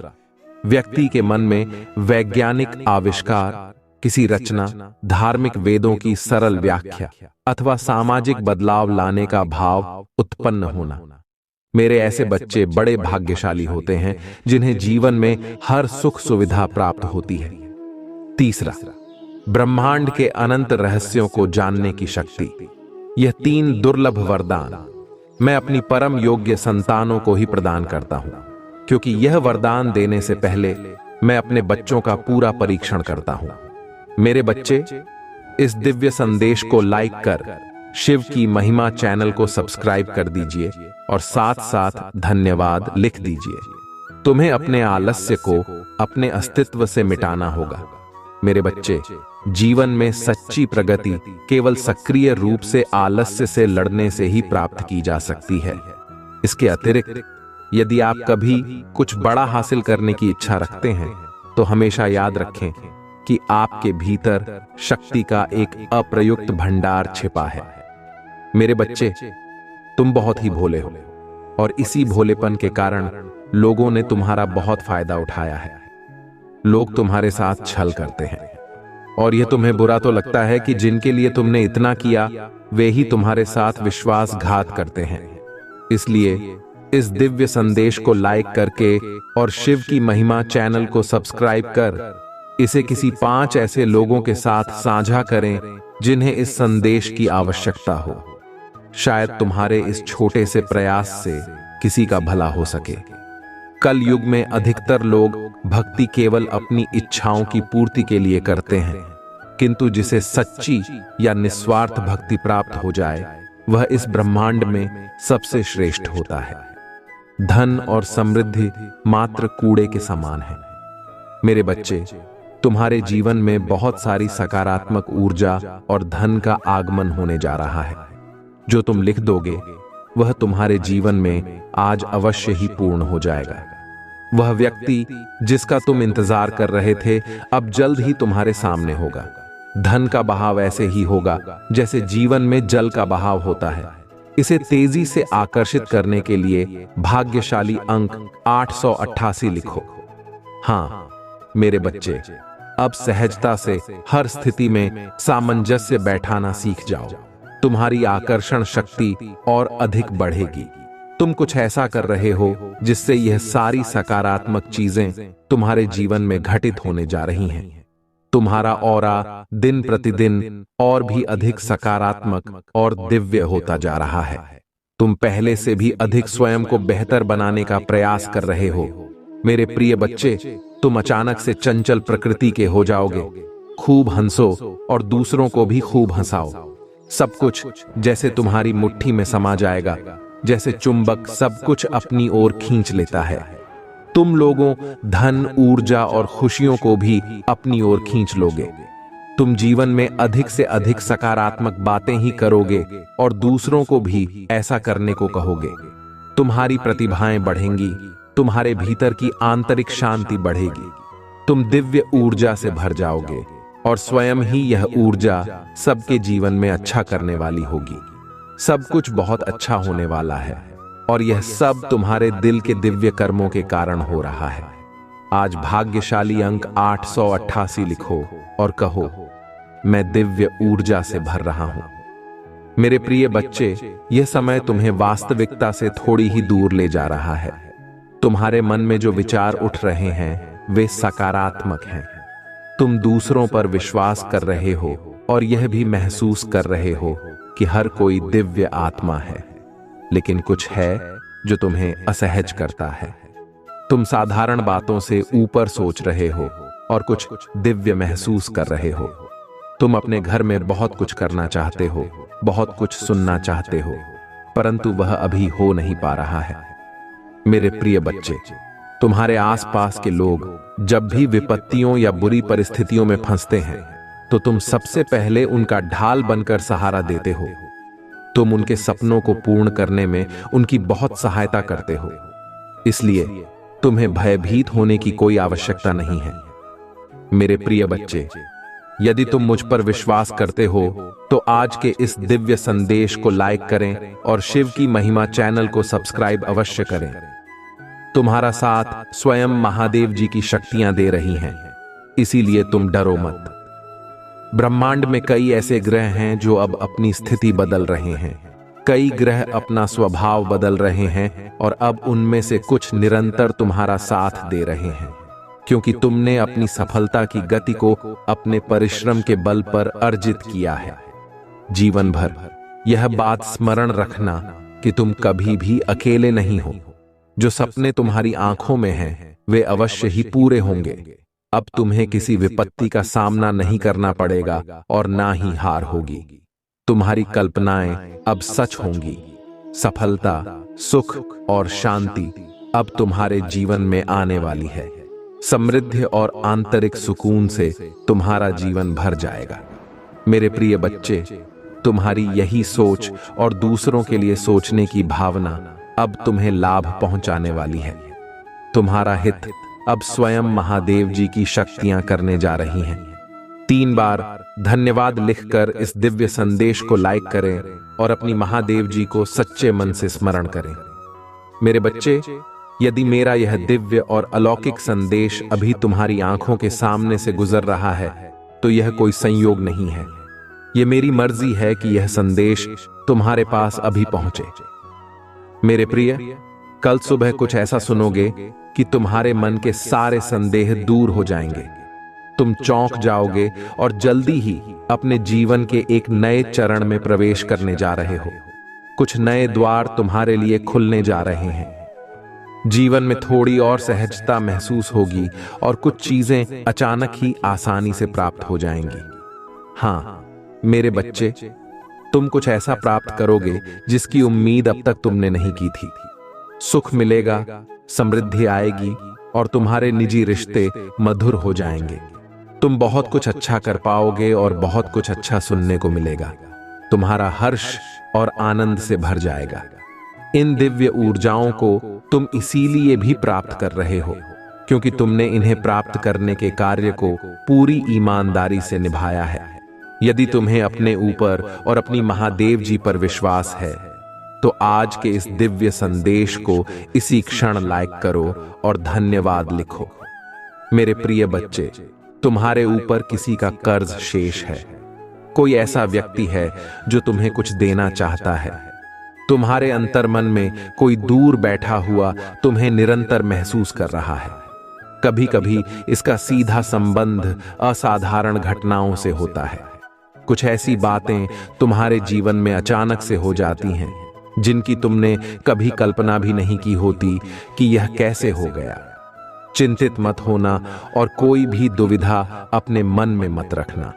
व्यक्ति के मन में वैज्ञानिक आविष्कार, किसी रचना, धार्मिक वेदों की सरल व्याख्या अथवा सामाजिक बदलाव लाने का भाव उत्पन्न होना। मेरे ऐसे बच्चे बड़े भाग्यशाली होते हैं जिन्हें जीवन में हर सुख सुविधा प्राप्त होती है। तीसरा, ब्रह्मांड के अनंत रहस्यों को जानने की शक्ति। यह 3 दुर्लभ वरदान मैं अपनी परम योग्य संतानों को ही प्रदान करता हूं, क्योंकि यह वरदान देने से पहले मैं अपने बच्चों का पूरा परीक्षण करता हूं। मेरे बच्चे, इस दिव्य संदेश को लाइक कर शिव की महिमा चैनल को सब्सक्राइब कर दीजिए और साथ साथ धन्यवाद लिख दीजिए। तुम्हें अपने आलस्य को अपने अस्तित्व से मिटाना होगा। मेरे बच्चे, जीवन में सच्ची प्रगति केवल सक्रिय रूप से आलस्य से लड़ने से ही प्राप्त की जा सकती है। इसके अतिरिक्त यदि आप कभी कुछ बड़ा हासिल करने की इच्छा रखते हैं तो हमेशा याद रखें कि आपके भीतर शक्ति का एक अप्रयुक्त भंडार छिपा है। मेरे बच्चे, तुम बहुत ही भोले हो और इसी भोलेपन के कारण लोगों ने तुम्हारा बहुत फायदा उठाया है। लोग तुम्हारे साथ छल करते हैं और यह तुम्हें बुरा तो लगता है कि जिनके लिए तुमने इतना किया वे ही तुम्हारे साथ विश्वासघात करते हैं। इसलिए इस दिव्य संदेश को लाइक करके और शिव की महिमा चैनल को सब्सक्राइब कर इसे किसी 5 ऐसे लोगों के साथ साझा करें जिन्हें इस संदेश की आवश्यकता हो। शायद तुम्हारे इस छोटे से प्रयास से किसी का भला हो सके। कल युग में अधिकतर लोग भक्ति केवल अपनी इच्छाओं की पूर्ति के लिए करते हैं, किंतु जिसे सच्ची या निस्वार्थ भक्ति प्राप्त हो जाए वह इस ब्रह्मांड में सबसे श्रेष्ठ होता है। धन और समृद्धि मात्र कूड़े के समान है। मेरे बच्चे, तुम्हारे जीवन में बहुत सारी सकारात्मक ऊर्जा और धन का आगमन होने जा रहा है। जो तुम लिख दोगे वह तुम्हारे जीवन में आज अवश्य ही पूर्ण हो जाएगा। वह व्यक्ति जिसका तुम इंतजार कर रहे थे अब जल्द ही तुम्हारे सामने होगा। धन का बहाव ऐसे ही होगा जैसे जीवन में जल का बहाव होता है। इसे तेजी से आकर्षित करने के लिए भाग्यशाली अंक 888 लिखो। हाँ मेरे बच्चे, अब सहजता से हर स्थिति में सामंजस्य बैठाना सीख जाओ। तुम्हारी आकर्षण शक्ति और अधिक बढ़ेगी। तुम कुछ ऐसा कर रहे हो जिससे यह सारी सकारात्मक चीजें तुम्हारे जीवन में घटित होने जा रही हैं। तुम्हारा ऑरा दिन प्रतिदिन और भी अधिक सकारात्मक और दिव्य होता जा रहा है। तुम पहले से भी अधिक स्वयं को बेहतर बनाने का प्रयास कर रहे हो। मेरे प्रिय बच्चे, तुम अचानक से चंचल प्रकृति के हो जाओगे। खूब हंसो और दूसरों को भी खूब हंसाओ। सब कुछ जैसे तुम्हारी मुट्ठी में समा जाएगा, जैसे चुंबक सब कुछ अपनी ओर खींच लेता है। तुम लोगों धन, ऊर्जा और खुशियों को भी अपनी ओर खींच लोगे। तुम जीवन में अधिक से अधिक सकारात्मक बातें ही करोगे और दूसरों को भी ऐसा करने को कहोगे। तुम्हारी प्रतिभाएं बढ़ेंगी, तुम्हारे भीतर की आंतरिक शांति बढ़ेगी। तुम दिव्य ऊर्जा से भर जाओगे और स्वयं ही यह ऊर्जा सबके जीवन में अच्छा करने वाली होगी। सब कुछ बहुत अच्छा होने वाला है और यह सब तुम्हारे दिल के दिव्य कर्मों के कारण हो रहा है। आज भाग्यशाली अंक 888 लिखो और कहो, मैं दिव्य ऊर्जा से भर रहा हूं। मेरे प्रिय बच्चे, यह समय तुम्हें वास्तविकता से थोड़ी ही दूर ले जा रहा है। तुम्हारे मन में जो विचार उठ रहे हैं वे सकारात्मक हैं। तुम दूसरों पर विश्वास कर रहे हो और यह भी महसूस कर रहे हो कि हर कोई दिव्य आत्मा है, लेकिन कुछ है जो तुम्हें असहज करता है। तुम साधारण बातों से ऊपर सोच रहे हो और कुछ दिव्य महसूस कर रहे हो। तुम अपने घर में बहुत कुछ करना चाहते हो, बहुत कुछ सुनना चाहते हो, परंतु वह अभी हो नहीं पा रहा है। मेरे प्रिय बच्चे, तुम्हारे आसपास के लोग जब भी विपत्तियों या बुरी परिस्थितियों में फंसते हैं तो तुम सबसे पहले उनका ढाल बनकर सहारा देते हो। तुम उनके सपनों को पूर्ण करने में उनकी बहुत सहायता करते हो। इसलिए तुम्हें भयभीत होने की कोई आवश्यकता नहीं है। मेरे प्रिय बच्चे, यदि तुम मुझ पर विश्वास करते हो तो आज के इस दिव्य संदेश को लाइक करें और शिव की महिमा चैनल को सब्सक्राइब अवश्य करें। तुम्हारा साथ स्वयं महादेव जी की शक्तियां दे रही हैं, इसीलिए तुम डरो मत। ब्रह्मांड में कई ऐसे ग्रह हैं जो अब अपनी स्थिति बदल रहे हैं। कई ग्रह अपना स्वभाव बदल रहे हैं और अब उनमें से कुछ निरंतर तुम्हारा साथ दे रहे हैं, क्योंकि तुमने अपनी सफलता की गति को अपने परिश्रम के बल पर अर्जित किया है। जीवन भर यह बात स्मरण रखना कि तुम कभी भी अकेले नहीं हो। जो सपने तुम्हारी आंखों में हैं, वे अवश्य ही पूरे होंगे। अब तुम्हें किसी विपत्ति का सामना नहीं करना पड़ेगा और ना ही हार होगी। तुम्हारी कल्पनाएं अब सच होंगी। सफलता, सुख और शांति अब तुम्हारे जीवन में आने वाली है। समृद्धि और आंतरिक सुकून से तुम्हारा जीवन भर जाएगा। मेरे प्रिय बच्चे, तुम्हारी यही सोच और दूसरों के लिए सोचने की भावना अब तुम्हें लाभ पहुंचाने वाली है। तुम्हारा हित अब स्वयं महादेव जी की शक्तियां करने जा रही हैं। 3 बार धन्यवाद लिखकर इस दिव्य संदेश को लाइक करें और अपनी महादेव जी को सच्चे मन से स्मरण करें। मेरे बच्चे, यदि मेरा यह दिव्य और अलौकिक संदेश अभी तुम्हारी आंखों के सामने से गुजर रहा है, तो यह कोई संयोग नहीं है। यह मेरी मर्जी है कि यह संदेश तुम्हारे पास अभी पहुंचे। मेरे प्रिय, कल सुबह कुछ ऐसा सुनोगे कि तुम्हारे मन के सारे संदेह दूर हो जाएंगे। तुम चौंक जाओगे और जल्दी ही अपने जीवन के एक नए चरण में प्रवेश करने जा रहे हो। कुछ नए द्वार तुम्हारे लिए खुलने जा रहे हैं। जीवन में थोड़ी और सहजता महसूस होगी और कुछ चीजें अचानक ही आसानी से प्राप्त हो जाएंगी। हाँ मेरे बच्चे, तुम कुछ ऐसा प्राप्त करोगे जिसकी उम्मीद अब तक तुमने नहीं की थी। सुख मिलेगा, समृद्धि आएगी और तुम्हारे निजी रिश्ते मधुर हो जाएंगे। तुम बहुत कुछ अच्छा कर पाओगे और बहुत कुछ अच्छा सुनने को मिलेगा। तुम्हारा हर्ष और आनंद से भर जाएगा। इन दिव्य ऊर्जाओं को तुम इसीलिए भी प्राप्त कर रहे हो क्योंकि तुमने इन्हें प्राप्त करने के कार्य को पूरी ईमानदारी से निभाया है। यदि तुम्हें अपने ऊपर और अपनी महादेव जी पर विश्वास है, तो आज के इस दिव्य संदेश को इसी क्षण लाइक करो और धन्यवाद लिखो। मेरे प्रिय बच्चे, तुम्हारे ऊपर किसी का कर्ज शेष है। कोई ऐसा व्यक्ति है जो तुम्हें कुछ देना चाहता है। तुम्हारे अंतर्मन में कोई दूर बैठा हुआ तुम्हें निरंतर महसूस कर रहा है। कभी कभी इसका सीधा संबंध असाधारण घटनाओं से होता है। कुछ ऐसी बातें तुम्हारे जीवन में अचानक से हो जाती हैं जिनकी तुमने कभी कल्पना भी नहीं की होती कि यह कैसे हो गया। चिंतित मत होना और कोई भी दुविधा अपने मन में मत रखना।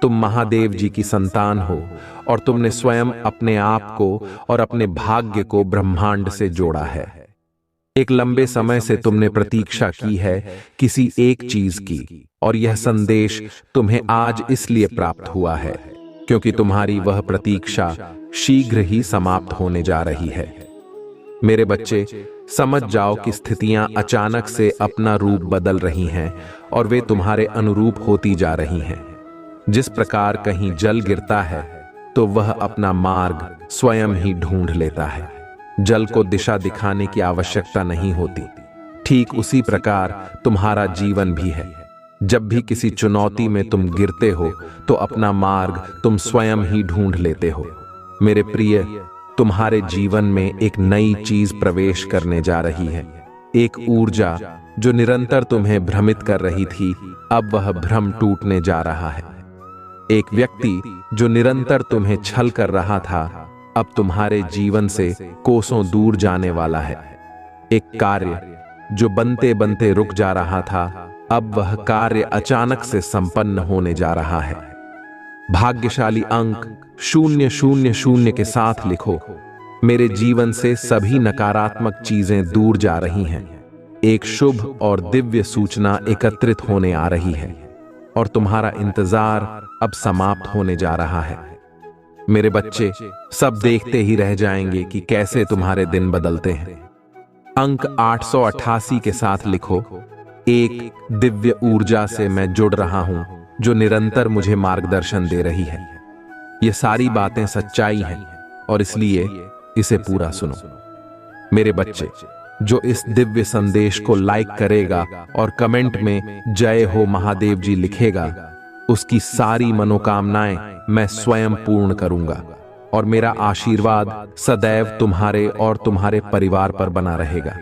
तुम महादेव जी की संतान हो और तुमने स्वयं अपने आप को और अपने भाग्य को ब्रह्मांड से जोड़ा है। एक लंबे समय से तुमने प्रतीक्षा की है किसी एक चीज की, और यह संदेश तुम्हें आज इसलिए प्राप्त हुआ है क्योंकि तुम्हारी वह प्रतीक्षा शीघ्र ही समाप्त होने जा रही है। मेरे बच्चे, समझ जाओ कि स्थितियां अचानक से अपना रूप बदल रही हैं और वे तुम्हारे अनुरूप होती जा रही हैं। जिस प्रकार कहीं जल गिरता है तो वह अपना मार्ग स्वयं ही ढूंढ लेता है। जल को दिशा दिखाने की आवश्यकता नहीं होती। ठीक उसी प्रकार तुम्हारा जीवन भी है। जब भी किसी चुनौती में तुम गिरते हो तो अपना मार्ग तुम स्वयं ही ढूंढ लेते हो। मेरे प्रिय, तुम्हारे जीवन में एक नई चीज प्रवेश करने जा रही है। एक ऊर्जा जो निरंतर तुम्हें भ्रमित कर रही थी, अब वह भ्रम टूटने जा रहा है। एक व्यक्ति जो निरंतर तुम्हें छल कर रहा था, अब तुम्हारे जीवन से कोसों दूर जाने वाला है। एक कार्य जो बनते बनते रुक जा रहा था, अब वह कार्य अचानक से संपन्न होने जा रहा है। भाग्यशाली अंक 000 के साथ लिखो। मेरे जीवन से सभी नकारात्मक चीजें दूर जा रही हैं। एक शुभ और दिव्य सूचना एकत्रित होने आ रही है और तुम्हारा इंतजार अब समाप्त होने जा रहा है। मेरे बच्चे, सब देखते ही रह जाएंगे कि कैसे तुम्हारे दिन बदलते हैं। अंक 888 के साथ लिखो। एक दिव्य ऊर्जा से मैं जुड़ रहा हूं जो निरंतर मुझे मार्गदर्शन दे रही है। ये सारी बातें सच्चाई हैं और इसलिए इसे पूरा सुनो। मेरे बच्चे, जो इस दिव्य संदेश को लाइक करेगा और कमेंट में जय हो महादेव जी लिखेगा, उसकी सारी मनोकामनाएं मैं स्वयं पूर्ण करूंगा और मेरा आशीर्वाद सदैव तुम्हारे और तुम्हारे परिवार पर बना रहेगा।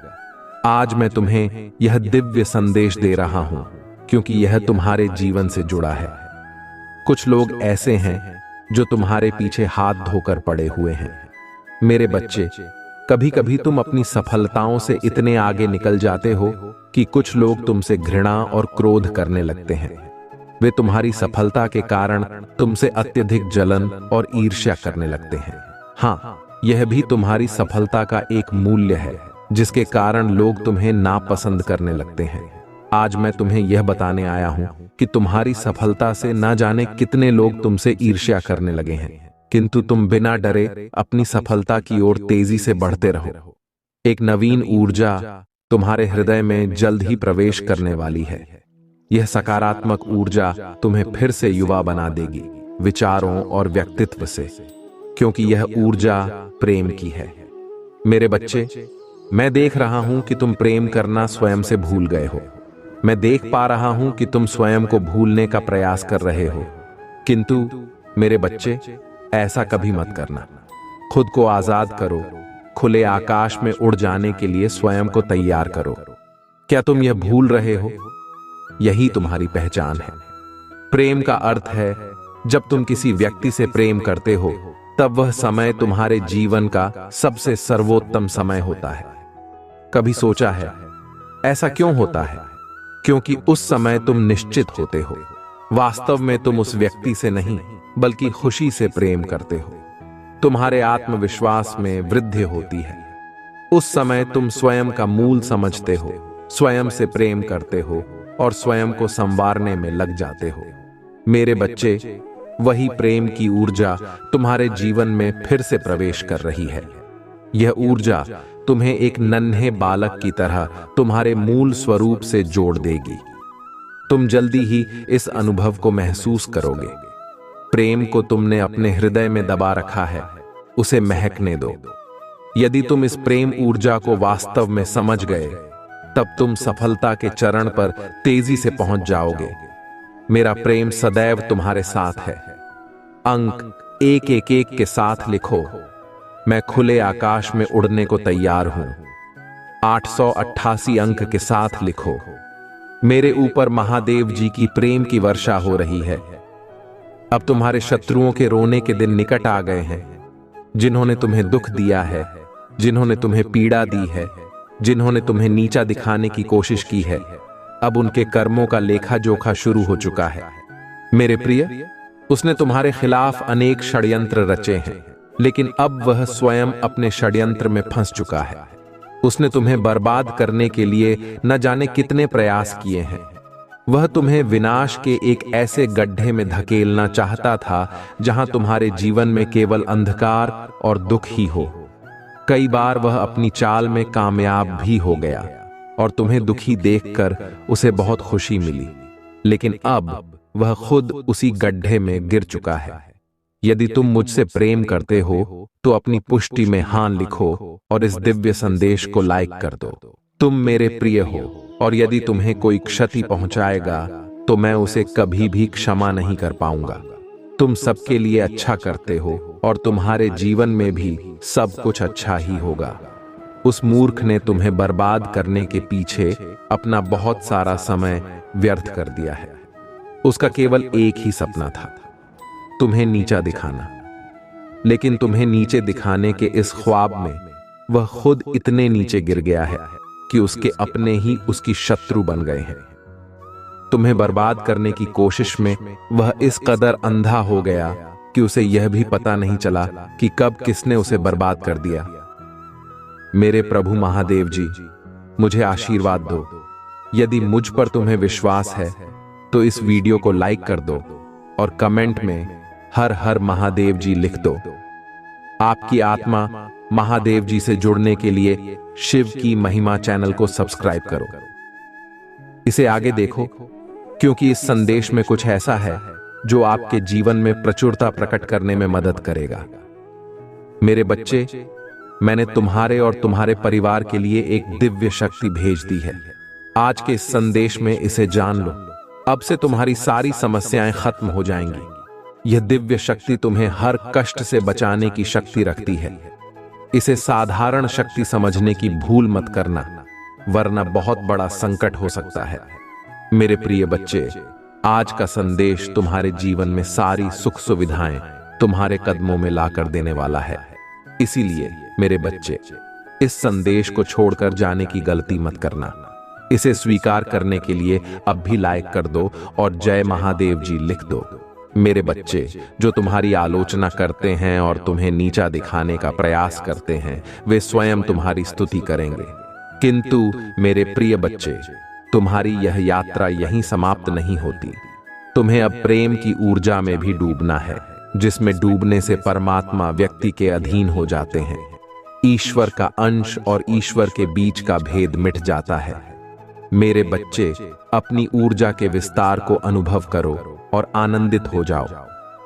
आज मैं तुम्हें यह दिव्य संदेश दे रहा हूं क्योंकि यह तुम्हारे जीवन से जुड़ा है। कुछ लोग ऐसे हैं जो तुम्हारे पीछे हाथ धोकर पड़े हुए हैं। मेरे बच्चे, कभी कभी तुम अपनी सफलताओं से इतने आगे निकल जाते हो कि कुछ लोग तुमसे घृणा और क्रोध करने लगते हैं। वे तुम्हारी सफलता के कारण तुमसे अत्यधिक जलन और ईर्ष्या करने लगते हैं। हाँ, यह भी तुम्हारी सफलता का एक मूल्य है जिसके कारण लोग तुम्हें नापसंद करने लगते हैं। आज मैं तुम्हें यह बताने आया हूं कि तुम्हारी सफलता से ना जाने कितने लोग तुमसे ईर्ष्या करने लगे हैं, किंतु तुम बिना डरे अपनी सफलता की ओर तेजी से बढ़ते रहो। एक नवीन ऊर्जा तुम्हारे हृदय में जल्द ही प्रवेश करने वाली है। यह सकारात्मक ऊर्जा तुम्हें फिर से युवा बना देगी, विचारों और व्यक्तित्व से, क्योंकि यह ऊर्जा प्रेम की है। मेरे बच्चे, मैं देख रहा हूं कि तुम प्रेम करना स्वयं से भूल गए हो। मैं देख पा रहा हूं कि तुम स्वयं को भूलने का प्रयास कर रहे हो, किंतु मेरे बच्चे, ऐसा कभी मत करना। खुद को आजाद करो, खुले आकाश में उड़ जाने के लिए स्वयं को तैयार करो। क्या तुम यह भूल रहे हो? यही तुम्हारी पहचान है। प्रेम का अर्थ है, जब तुम किसी व्यक्ति से प्रेम करते हो तब वह समय तुम्हारे जीवन का सबसे सर्वोत्तम समय होता है। कभी सोचा है ऐसा क्यों होता है? क्योंकि उस समय तुम निश्चित होते हो। वास्तव में तुम उस व्यक्ति से नहीं बल्कि खुशी से प्रेम करते हो। तुम्हारे आत्मविश्वास में वृद्धि होती है। उस समय तुम स्वयं का मूल समझते हो, स्वयं से प्रेम करते हो और स्वयं को संवारने में लग जाते हो। मेरे बच्चे, वही प्रेम की ऊर्जा तुम्हारे जीवन में फिर से प्रवेश कर रही है। यह ऊर्जा तुम्हें एक नन्हे बालक की तरह तुम्हारे मूल स्वरूप से जोड़ देगी। तुम जल्दी ही इस अनुभव को महसूस करोगे। प्रेम को तुमने अपने हृदय में दबा रखा है, उसे महकने दो। यदि तुम इस प्रेम ऊर्जा को वास्तव में समझ गए, तब तुम सफलता के चरण पर तेजी से पहुंच जाओगे। मेरा प्रेम सदैव तुम्हारे साथ है। अंक एक एक एक के साथ लिखो। मैं खुले आकाश में उड़ने को तैयार हूं। 888 अंक के साथ लिखो। मेरे ऊपर महादेव जी की प्रेम की वर्षा हो रही है। अब तुम्हारे शत्रुओं के रोने के दिन निकट आ गए हैं। जिन्होंने तुम्हें दुख दिया है, जिन्होंने तुम्हें पीड़ा दी है, जिन्होंने तुम्हें नीचा दिखाने की कोशिश की है, अब उनके कर्मों का लेखा जोखा शुरू हो चुका है। मेरे प्रिय, उसने तुम्हारे खिलाफ अनेक षड्यंत्र रचे हैं, लेकिन अब वह स्वयं अपने षड्यंत्र में फंस चुका है। उसने तुम्हें बर्बाद करने के लिए न जाने कितने प्रयास किए हैं। वह तुम्हें विनाश के एक ऐसे गड्ढे में धकेलना चाहता था जहां तुम्हारे जीवन में केवल अंधकार और दुख ही हो। कई बार वह अपनी चाल में कामयाब भी हो गया और तुम्हें दुखी देखकर उसे बहुत खुशी मिली, लेकिन अब वह खुद उसी गड्ढे में गिर चुका है। यदि तुम मुझसे प्रेम करते हो तो अपनी पुष्टि में हाँ लिखो और इस दिव्य संदेश को लाइक कर दो। तुम मेरे प्रिय हो और यदि तुम्हें कोई क्षति पहुंचाएगा तो मैं उसे कभी भी क्षमा नहीं कर पाऊंगा। तुम सबके लिए अच्छा करते हो और तुम्हारे जीवन में भी सब कुछ अच्छा ही होगा। उस मूर्ख ने तुम्हें बर्बाद करने के पीछे अपना बहुत सारा समय व्यर्थ कर दिया है। उसका केवल एक ही सपना था, तुम्हें नीचा दिखाना। लेकिन तुम्हें नीचे दिखाने के इस ख्वाब में वह खुद इतने नीचे गिर गया है कि उसके अपने ही उसकी शत्रु बन गए हैं। तुम्हें बर्बाद करने की कोशिश में वह इस कदर अंधा हो गया कि उसे यह भी पता नहीं चला कि कब किसने उसे बर्बाद कर दिया। मेरे प्रभु महादेव जी, मुझे आशीर्वाद दो। यदि मुझ पर तुम्हें विश्वास है तो इस वीडियो को लाइक कर दो और कमेंट में हर हर महादेव जी लिख दो। आपकी आत्मा महादेव जी से जुड़ने के लिए शिव की महिमा चैनल को सब्सक्राइब करो। इसे आगे देखो, क्योंकि इस संदेश में कुछ ऐसा है जो आपके जीवन में प्रचुरता प्रकट करने में मदद करेगा। मेरे बच्चे, मैंने तुम्हारे और तुम्हारे परिवार के लिए एक दिव्य शक्ति भेज दी है। आज के इस संदेश में इसे जान लो। अब से तुम्हारी सारी समस्याएं खत्म हो जाएंगी। यह दिव्य शक्ति तुम्हें हर कष्ट से बचाने की शक्ति रखती है। इसे साधारण शक्ति समझने की भूल मत करना, वरना बहुत बड़ा संकट हो सकता है। मेरे प्रिय बच्चे, आज का संदेश तुम्हारे जीवन में सारी सुख सुविधाएं तुम्हारे कदमों में लाकर देने वाला है। इसीलिए मेरे बच्चे, इस संदेश को छोड़कर जाने की गलती मत करना। इसे स्वीकार करने के लिए अब भी लाइक कर दो और जय महादेव जी लिख दो। मेरे बच्चे, जो तुम्हारी आलोचना करते हैं और तुम्हें नीचा दिखाने का प्रयास करते हैं, वे स्वयं तुम्हारी स्तुति करेंगे। किंतु मेरे प्रिय बच्चे, तुम्हारी यह यात्रा यहीं समाप्त नहीं होती। तुम्हें अब प्रेम की ऊर्जा में भी डूबना है, जिसमें डूबने से परमात्मा व्यक्ति के अधीन हो जाते हैं। ईश्वर का अंश और ईश्वर के बीच का भेद मिट जाता है। मेरे बच्चे, अपनी ऊर्जा के विस्तार को अनुभव करो और आनंदित हो जाओ।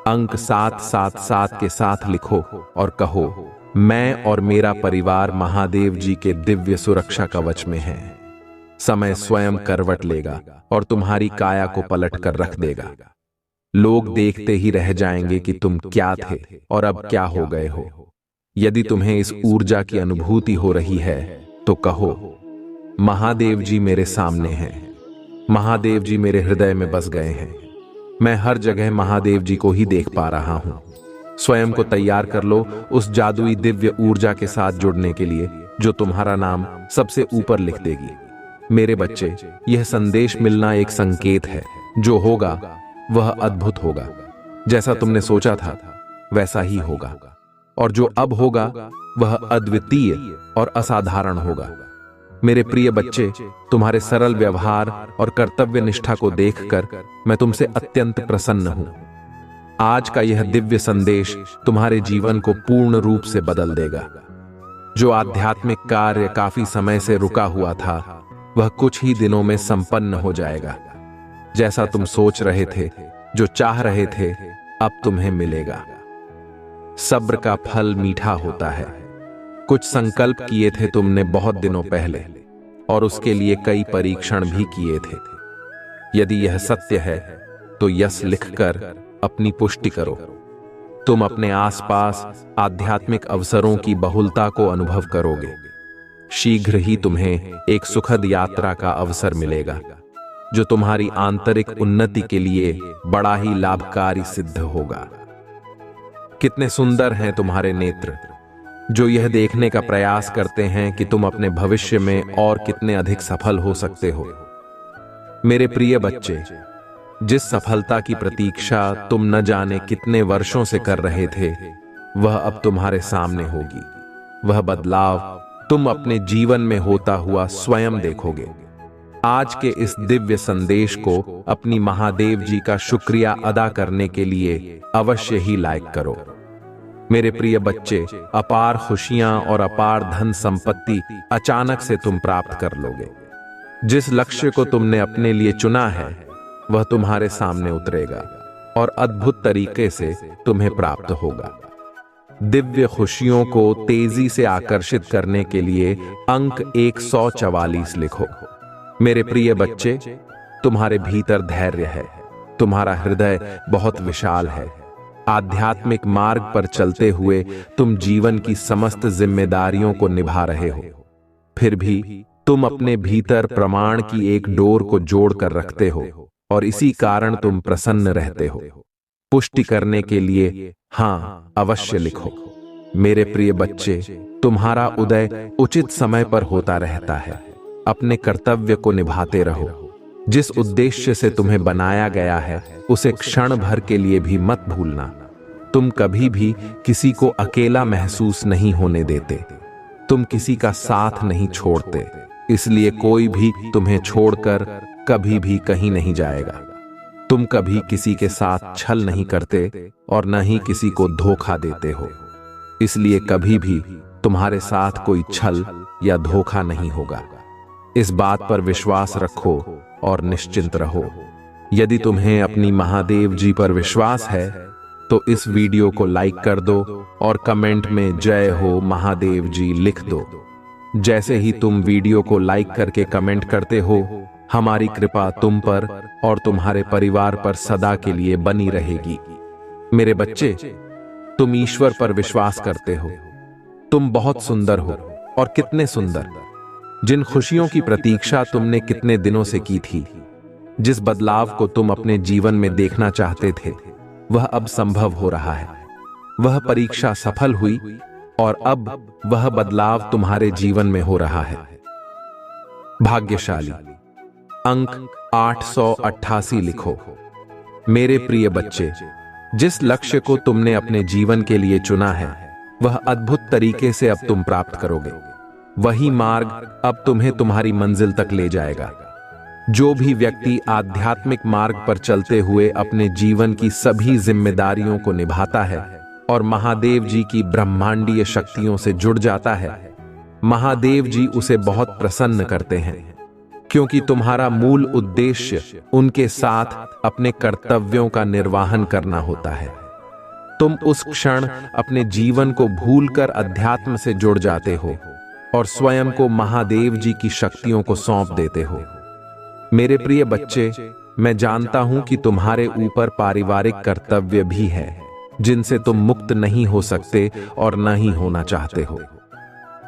अंक 777 के साथ लिखो और कहो, मैं और मेरा परिवार महादेव जी के दिव्य सुरक्षा कवच में है। समय स्वयं करवट लेगा और तुम्हारी काया को पलट कर रख देगा। लोग देखते ही रह जाएंगे कि तुम क्या थे और अब क्या हो गए हो। यदि तुम्हें इस ऊर्जा की अनुभूति हो रही है तो कहो, महादेव जी मेरे सामने हैं। महादेव जी मेरे हृदय में बस गए हैं। मैं हर जगह महादेव जी को ही देख पा रहा हूं। स्वयं को तैयार कर लो उस जादुई दिव्य ऊर्जा के साथ जुड़ने के लिए, जो तुम्हारा नाम सबसे ऊपर लिख देगी। मेरे बच्चे, यह संदेश मिलना एक संकेत है। जो होगा वह अद्भुत होगा। जैसा तुमने सोचा था वैसा ही होगा, और जो अब होगा वह अद्वितीय और असाधारण होगा। मेरे प्रिय बच्चे, तुम्हारे सरल व्यवहार और कर्तव्य निष्ठा को देखकर मैं तुमसे अत्यंत प्रसन्न हूं। आज का यह दिव्य संदेश तुम्हारे जीवन को पूर्ण रूप से बदल देगा। जो आध्यात्मिक कार्य काफी समय से रुका हुआ था, वह कुछ ही दिनों में संपन्न हो जाएगा। जैसा तुम सोच रहे थे, जो चाह रहे थे, अब तुम्हें मिलेगा। सब्र का फल मीठा होता है। कुछ संकल्प किए थे तुमने बहुत दिनों पहले, और उसके लिए कई परीक्षण भी किए थे। यदि यह सत्य है तो यस लिखकर अपनी पुष्टि करो। तुम अपने आसपास आध्यात्मिक अवसरों की बहुलता को अनुभव करोगे। शीघ्र ही तुम्हें एक सुखद यात्रा का अवसर मिलेगा, जो तुम्हारी आंतरिक उन्नति के लिए बड़ा ही लाभकारी सिद्ध होगा। कितने सुंदर हैं तुम्हारे नेत्र, जो यह देखने का प्रयास करते हैं कि तुम अपने भविष्य में और कितने अधिक सफल हो सकते हो। मेरे प्रिय बच्चे, जिस सफलता की प्रतीक्षा तुम न जाने कितने वर्षों से कर रहे थे, वह अब तुम्हारे सामने होगी। वह बदलाव तुम अपने जीवन में होता हुआ स्वयं देखोगे। आज के इस दिव्य संदेश को अपनी महादेव जी का शुक्रिया अदा करने के लिए अवश्य ही लाइक करो। मेरे प्रिय बच्चे, अपार खुशियां और अपार धन संपत्ति अचानक से तुम प्राप्त कर लोगे। जिस लक्ष्य को तुमने अपने लिए चुना है, वह तुम्हारे सामने उतरेगा और अद्भुत तरीके से तुम्हें प्राप्त होगा। दिव्य खुशियों को तेजी से आकर्षित करने के लिए अंक 144 लिखो। मेरे प्रिय बच्चे, तुम्हारे भीतर धैर्य है। तुम्हारा हृदय बहुत विशाल है। आध्यात्मिक मार्ग पर चलते हुए तुम जीवन की समस्त जिम्मेदारियों को निभा रहे हो। फिर भी तुम अपने भीतर प्रमाण की एक डोर को जोड़ कर रखते हो, और इसी कारण तुम प्रसन्न रहते हो। पुष्टि करने के लिए हां अवश्य लिखो। मेरे प्रिय बच्चे, तुम्हारा उदय उचित समय पर होता रहता है। अपने कर्तव्य को निभाते रहो। जिस उद्देश्य से तुम्हें बनाया गया है, उसे क्षण भर के लिए भी मत भूलना। तुम कभी भी किसी को अकेला महसूस नहीं होने देते। तुम किसी का साथ नहीं छोड़ते, इसलिए कोई भी तुम्हें छोड़कर कभी भी कहीं नहीं जाएगा। तुम कभी किसी के साथ छल नहीं करते और न ही किसी को धोखा देते हो, इसलिए कभी भी तुम्हारे साथ कोई छल या धोखा नहीं होगा। इस बात पर विश्वास रखो और निश्चिंत रहो। यदि तुम्हें अपनी महादेव जी पर विश्वास है तो इस वीडियो को लाइक कर दो और कमेंट में जय हो महादेव जी लिख दो। जैसे ही तुम वीडियो को लाइक करके कमेंट करते हो, हमारी कृपा तुम पर और तुम्हारे परिवार पर सदा के लिए बनी रहेगी। मेरे बच्चे, तुम ईश्वर पर विश्वास करते हो। तुम बहुत सुंदर हो, और कितने सुंदर। जिन खुशियों की प्रतीक्षा तुमने कितने दिनों से की थी, जिस बदलाव को तुम अपने जीवन में देखना चाहते थे, वह अब संभव हो रहा है। वह परीक्षा सफल हुई और अब वह बदलाव तुम्हारे जीवन में हो रहा है। भाग्यशाली अंक 888 लिखो। मेरे प्रिय बच्चे, जिस लक्ष्य को तुमने अपने जीवन के लिए चुना है वह अद्भुत तरीके से अब तुम प्राप्त करोगे। वही मार्ग अब तुम्हें तुम्हारी मंजिल तक ले जाएगा। जो भी व्यक्ति आध्यात्मिक मार्ग पर चलते हुए अपने जीवन की सभी जिम्मेदारियों को निभाता है और महादेव जी की ब्रह्मांडीय शक्तियों से जुड़ जाता है, महादेव जी उसे बहुत प्रसन्न करते हैं, क्योंकि तुम्हारा मूल उद्देश्य उनके साथ अपने कर्तव्यों का निर्वहन करना होता है। तुम उस क्षण अपने जीवन को भूलकर अध्यात्म से जुड़ जाते हो और स्वयं को महादेव जी की शक्तियों को सौंप देते हो। मेरे प्रिय बच्चे, मैं जानता हूं कि तुम्हारे ऊपर पारिवारिक कर्तव्य भी है जिनसे तुम मुक्त नहीं हो सकते और न ही होना चाहते हो।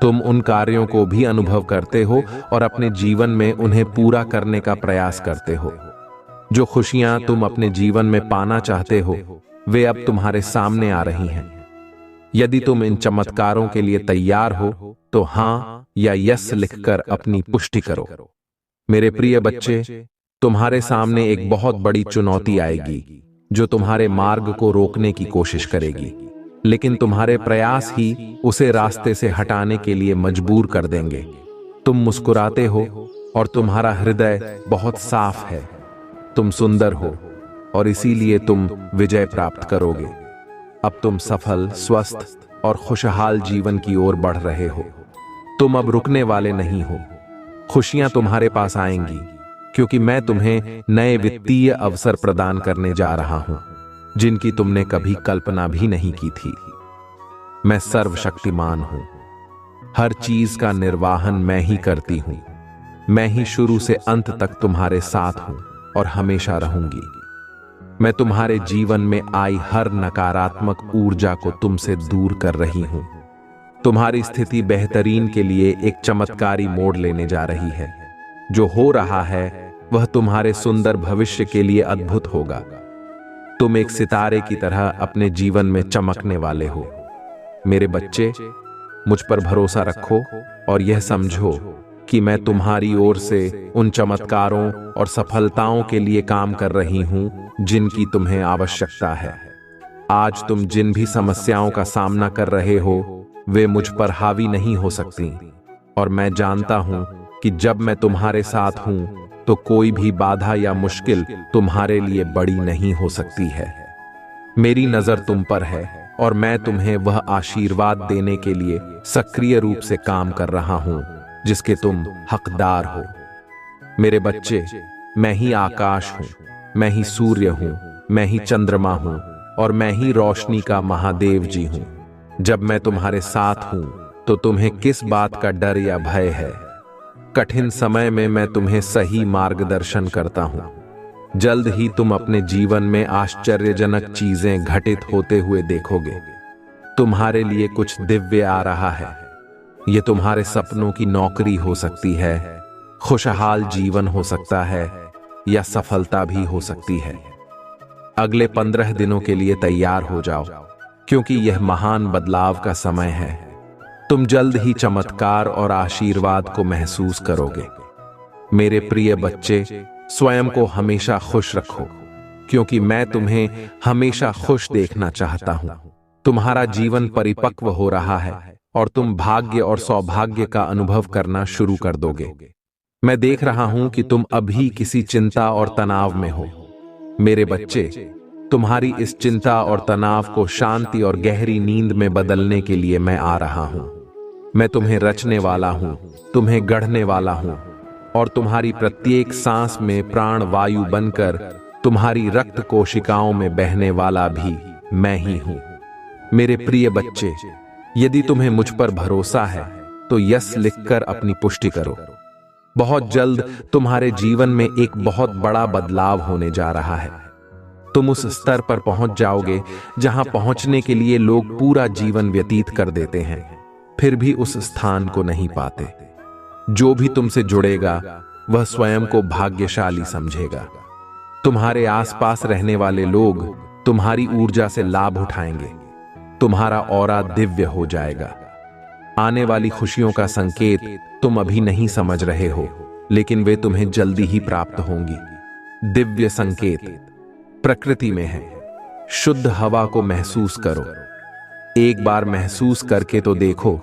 तुम उन कार्यों को भी अनुभव करते हो और अपने जीवन में उन्हें पूरा करने का प्रयास करते हो। जो खुशियां तुम अपने जीवन में पाना चाहते हो वे अब तुम्हारे सामने आ रही हैं। यदि तुम इन चमत्कारों के लिए तैयार हो तो हां या यस लिखकर अपनी पुष्टि करो। मेरे प्रिय बच्चे, तुम्हारे सामने एक बहुत बड़ी चुनौती आएगी जो तुम्हारे मार्ग को रोकने की कोशिश करेगी, लेकिन तुम्हारे प्रयास ही उसे रास्ते से हटाने के लिए मजबूर कर देंगे। तुम मुस्कुराते हो और तुम्हारा हृदय बहुत साफ है। तुम सुंदर हो और इसीलिए तुम विजय प्राप्त करोगे। अब तुम सफल, स्वस्थ और खुशहाल जीवन की ओर बढ़ रहे हो। तुम अब रुकने वाले नहीं हो। खुशियां तुम्हारे पास आएंगी क्योंकि मैं तुम्हें नए वित्तीय अवसर प्रदान करने जा रहा हूं जिनकी तुमने कभी कल्पना भी नहीं की थी। मैं सर्वशक्तिमान हूं। हर चीज का निर्वाहन मैं ही करती हूं। मैं ही शुरू से अंत तक तुम्हारे साथ हूं और हमेशा रहूंगी। मैं तुम्हारे जीवन में आई हर नकारात्मक ऊर्जा को तुमसे दूर कर रही हूं। तुम्हारी स्थिति बेहतरीन के लिए एक चमत्कारी मोड़ लेने जा रही है। जो हो रहा है वह तुम्हारे सुंदर भविष्य के लिए अद्भुत होगा। तुम एक सितारे की तरह अपने जीवन में चमकने वाले हो। मेरे बच्चे, मुझ पर भरोसा रखो और यह समझो कि मैं तुम्हारी ओर से उन चमत्कारों और सफलताओं के लिए काम कर रही हूं जिनकी तुम्हें आवश्यकता है। आज तुम जिन भी समस्याओं का सामना कर रहे हो वे मुझ पर हावी नहीं हो सकती और मैं जानता हूं कि जब मैं तुम्हारे साथ हूं तो कोई भी बाधा या मुश्किल तुम्हारे लिए बड़ी नहीं हो सकती है। मेरी नजर तुम पर है और मैं तुम्हें वह आशीर्वाद देने के लिए सक्रिय रूप से काम कर रहा हूं जिसके तुम हकदार हो। मेरे बच्चे, मैं ही आकाश हूं, मैं ही सूर्य हूं, मैं ही चंद्रमा हूं और मैं ही रोशनी का महादेव जी हूं। जब मैं तुम्हारे साथ हूं तो तुम्हें किस बात का डर या भय है? कठिन समय में मैं तुम्हें सही मार्गदर्शन करता हूं। जल्द ही तुम अपने जीवन में आश्चर्यजनक चीजें घटित होते हुए देखोगे। तुम्हारे लिए कुछ दिव्य आ रहा है। यह तुम्हारे सपनों की नौकरी हो सकती है, खुशहाल जीवन हो सकता है या सफलता भी हो सकती है। अगले 15 दिनों के लिए तैयार हो जाओ क्योंकि यह महान बदलाव का समय है। तुम जल्द ही चमत्कार और आशीर्वाद को महसूस करोगे। मेरे प्रिय बच्चे, स्वयं को हमेशा खुश रखो क्योंकि मैं तुम्हें हमेशा खुश देखना चाहता हूं। तुम्हारा जीवन परिपक्व हो रहा है और तुम भाग्य और सौभाग्य का अनुभव करना शुरू कर दोगे। मैं देख रहा हूं कि तुम अभी किसी चिंता और तनाव में हो। मेरे बच्चे, तुम्हारी इस चिंता और तनाव को शांति और गहरी नींद में बदलने के लिए मैं आ रहा हूं। मैं तुम्हें रचने वाला हूं, तुम्हें गढ़ने वाला हूं और तुम्हारी प्रत्येक सांस में प्राण वायु बनकर तुम्हारी रक्त कोशिकाओं में बहने वाला भी मैं ही हूं। मेरे प्रिय बच्चे, यदि तुम्हें मुझ पर भरोसा है तो यस लिखकर अपनी पुष्टि करो। बहुत जल्द तुम्हारे जीवन में एक बहुत बड़ा बदलाव होने जा रहा है। तुम उस स्तर पर पहुंच जाओगे जहां पहुंचने के लिए लोग पूरा जीवन व्यतीत कर देते हैं, फिर भी उस स्थान को नहीं पाते। जो भी तुमसे जुड़ेगा वह स्वयं को भाग्यशाली समझेगा। तुम्हारे आसपास रहने वाले लोग तुम्हारी ऊर्जा से लाभ उठाएंगे। तुम्हारा ऑरा दिव्य हो जाएगा। आने वाली खुशियों का संकेत तुम अभी नहीं समझ रहे हो, लेकिन वे तुम्हें जल्दी ही प्राप्त होंगी। दिव्य संकेत प्रकृति में है। शुद्ध हवा को महसूस करो। एक बार महसूस करके तो देखो,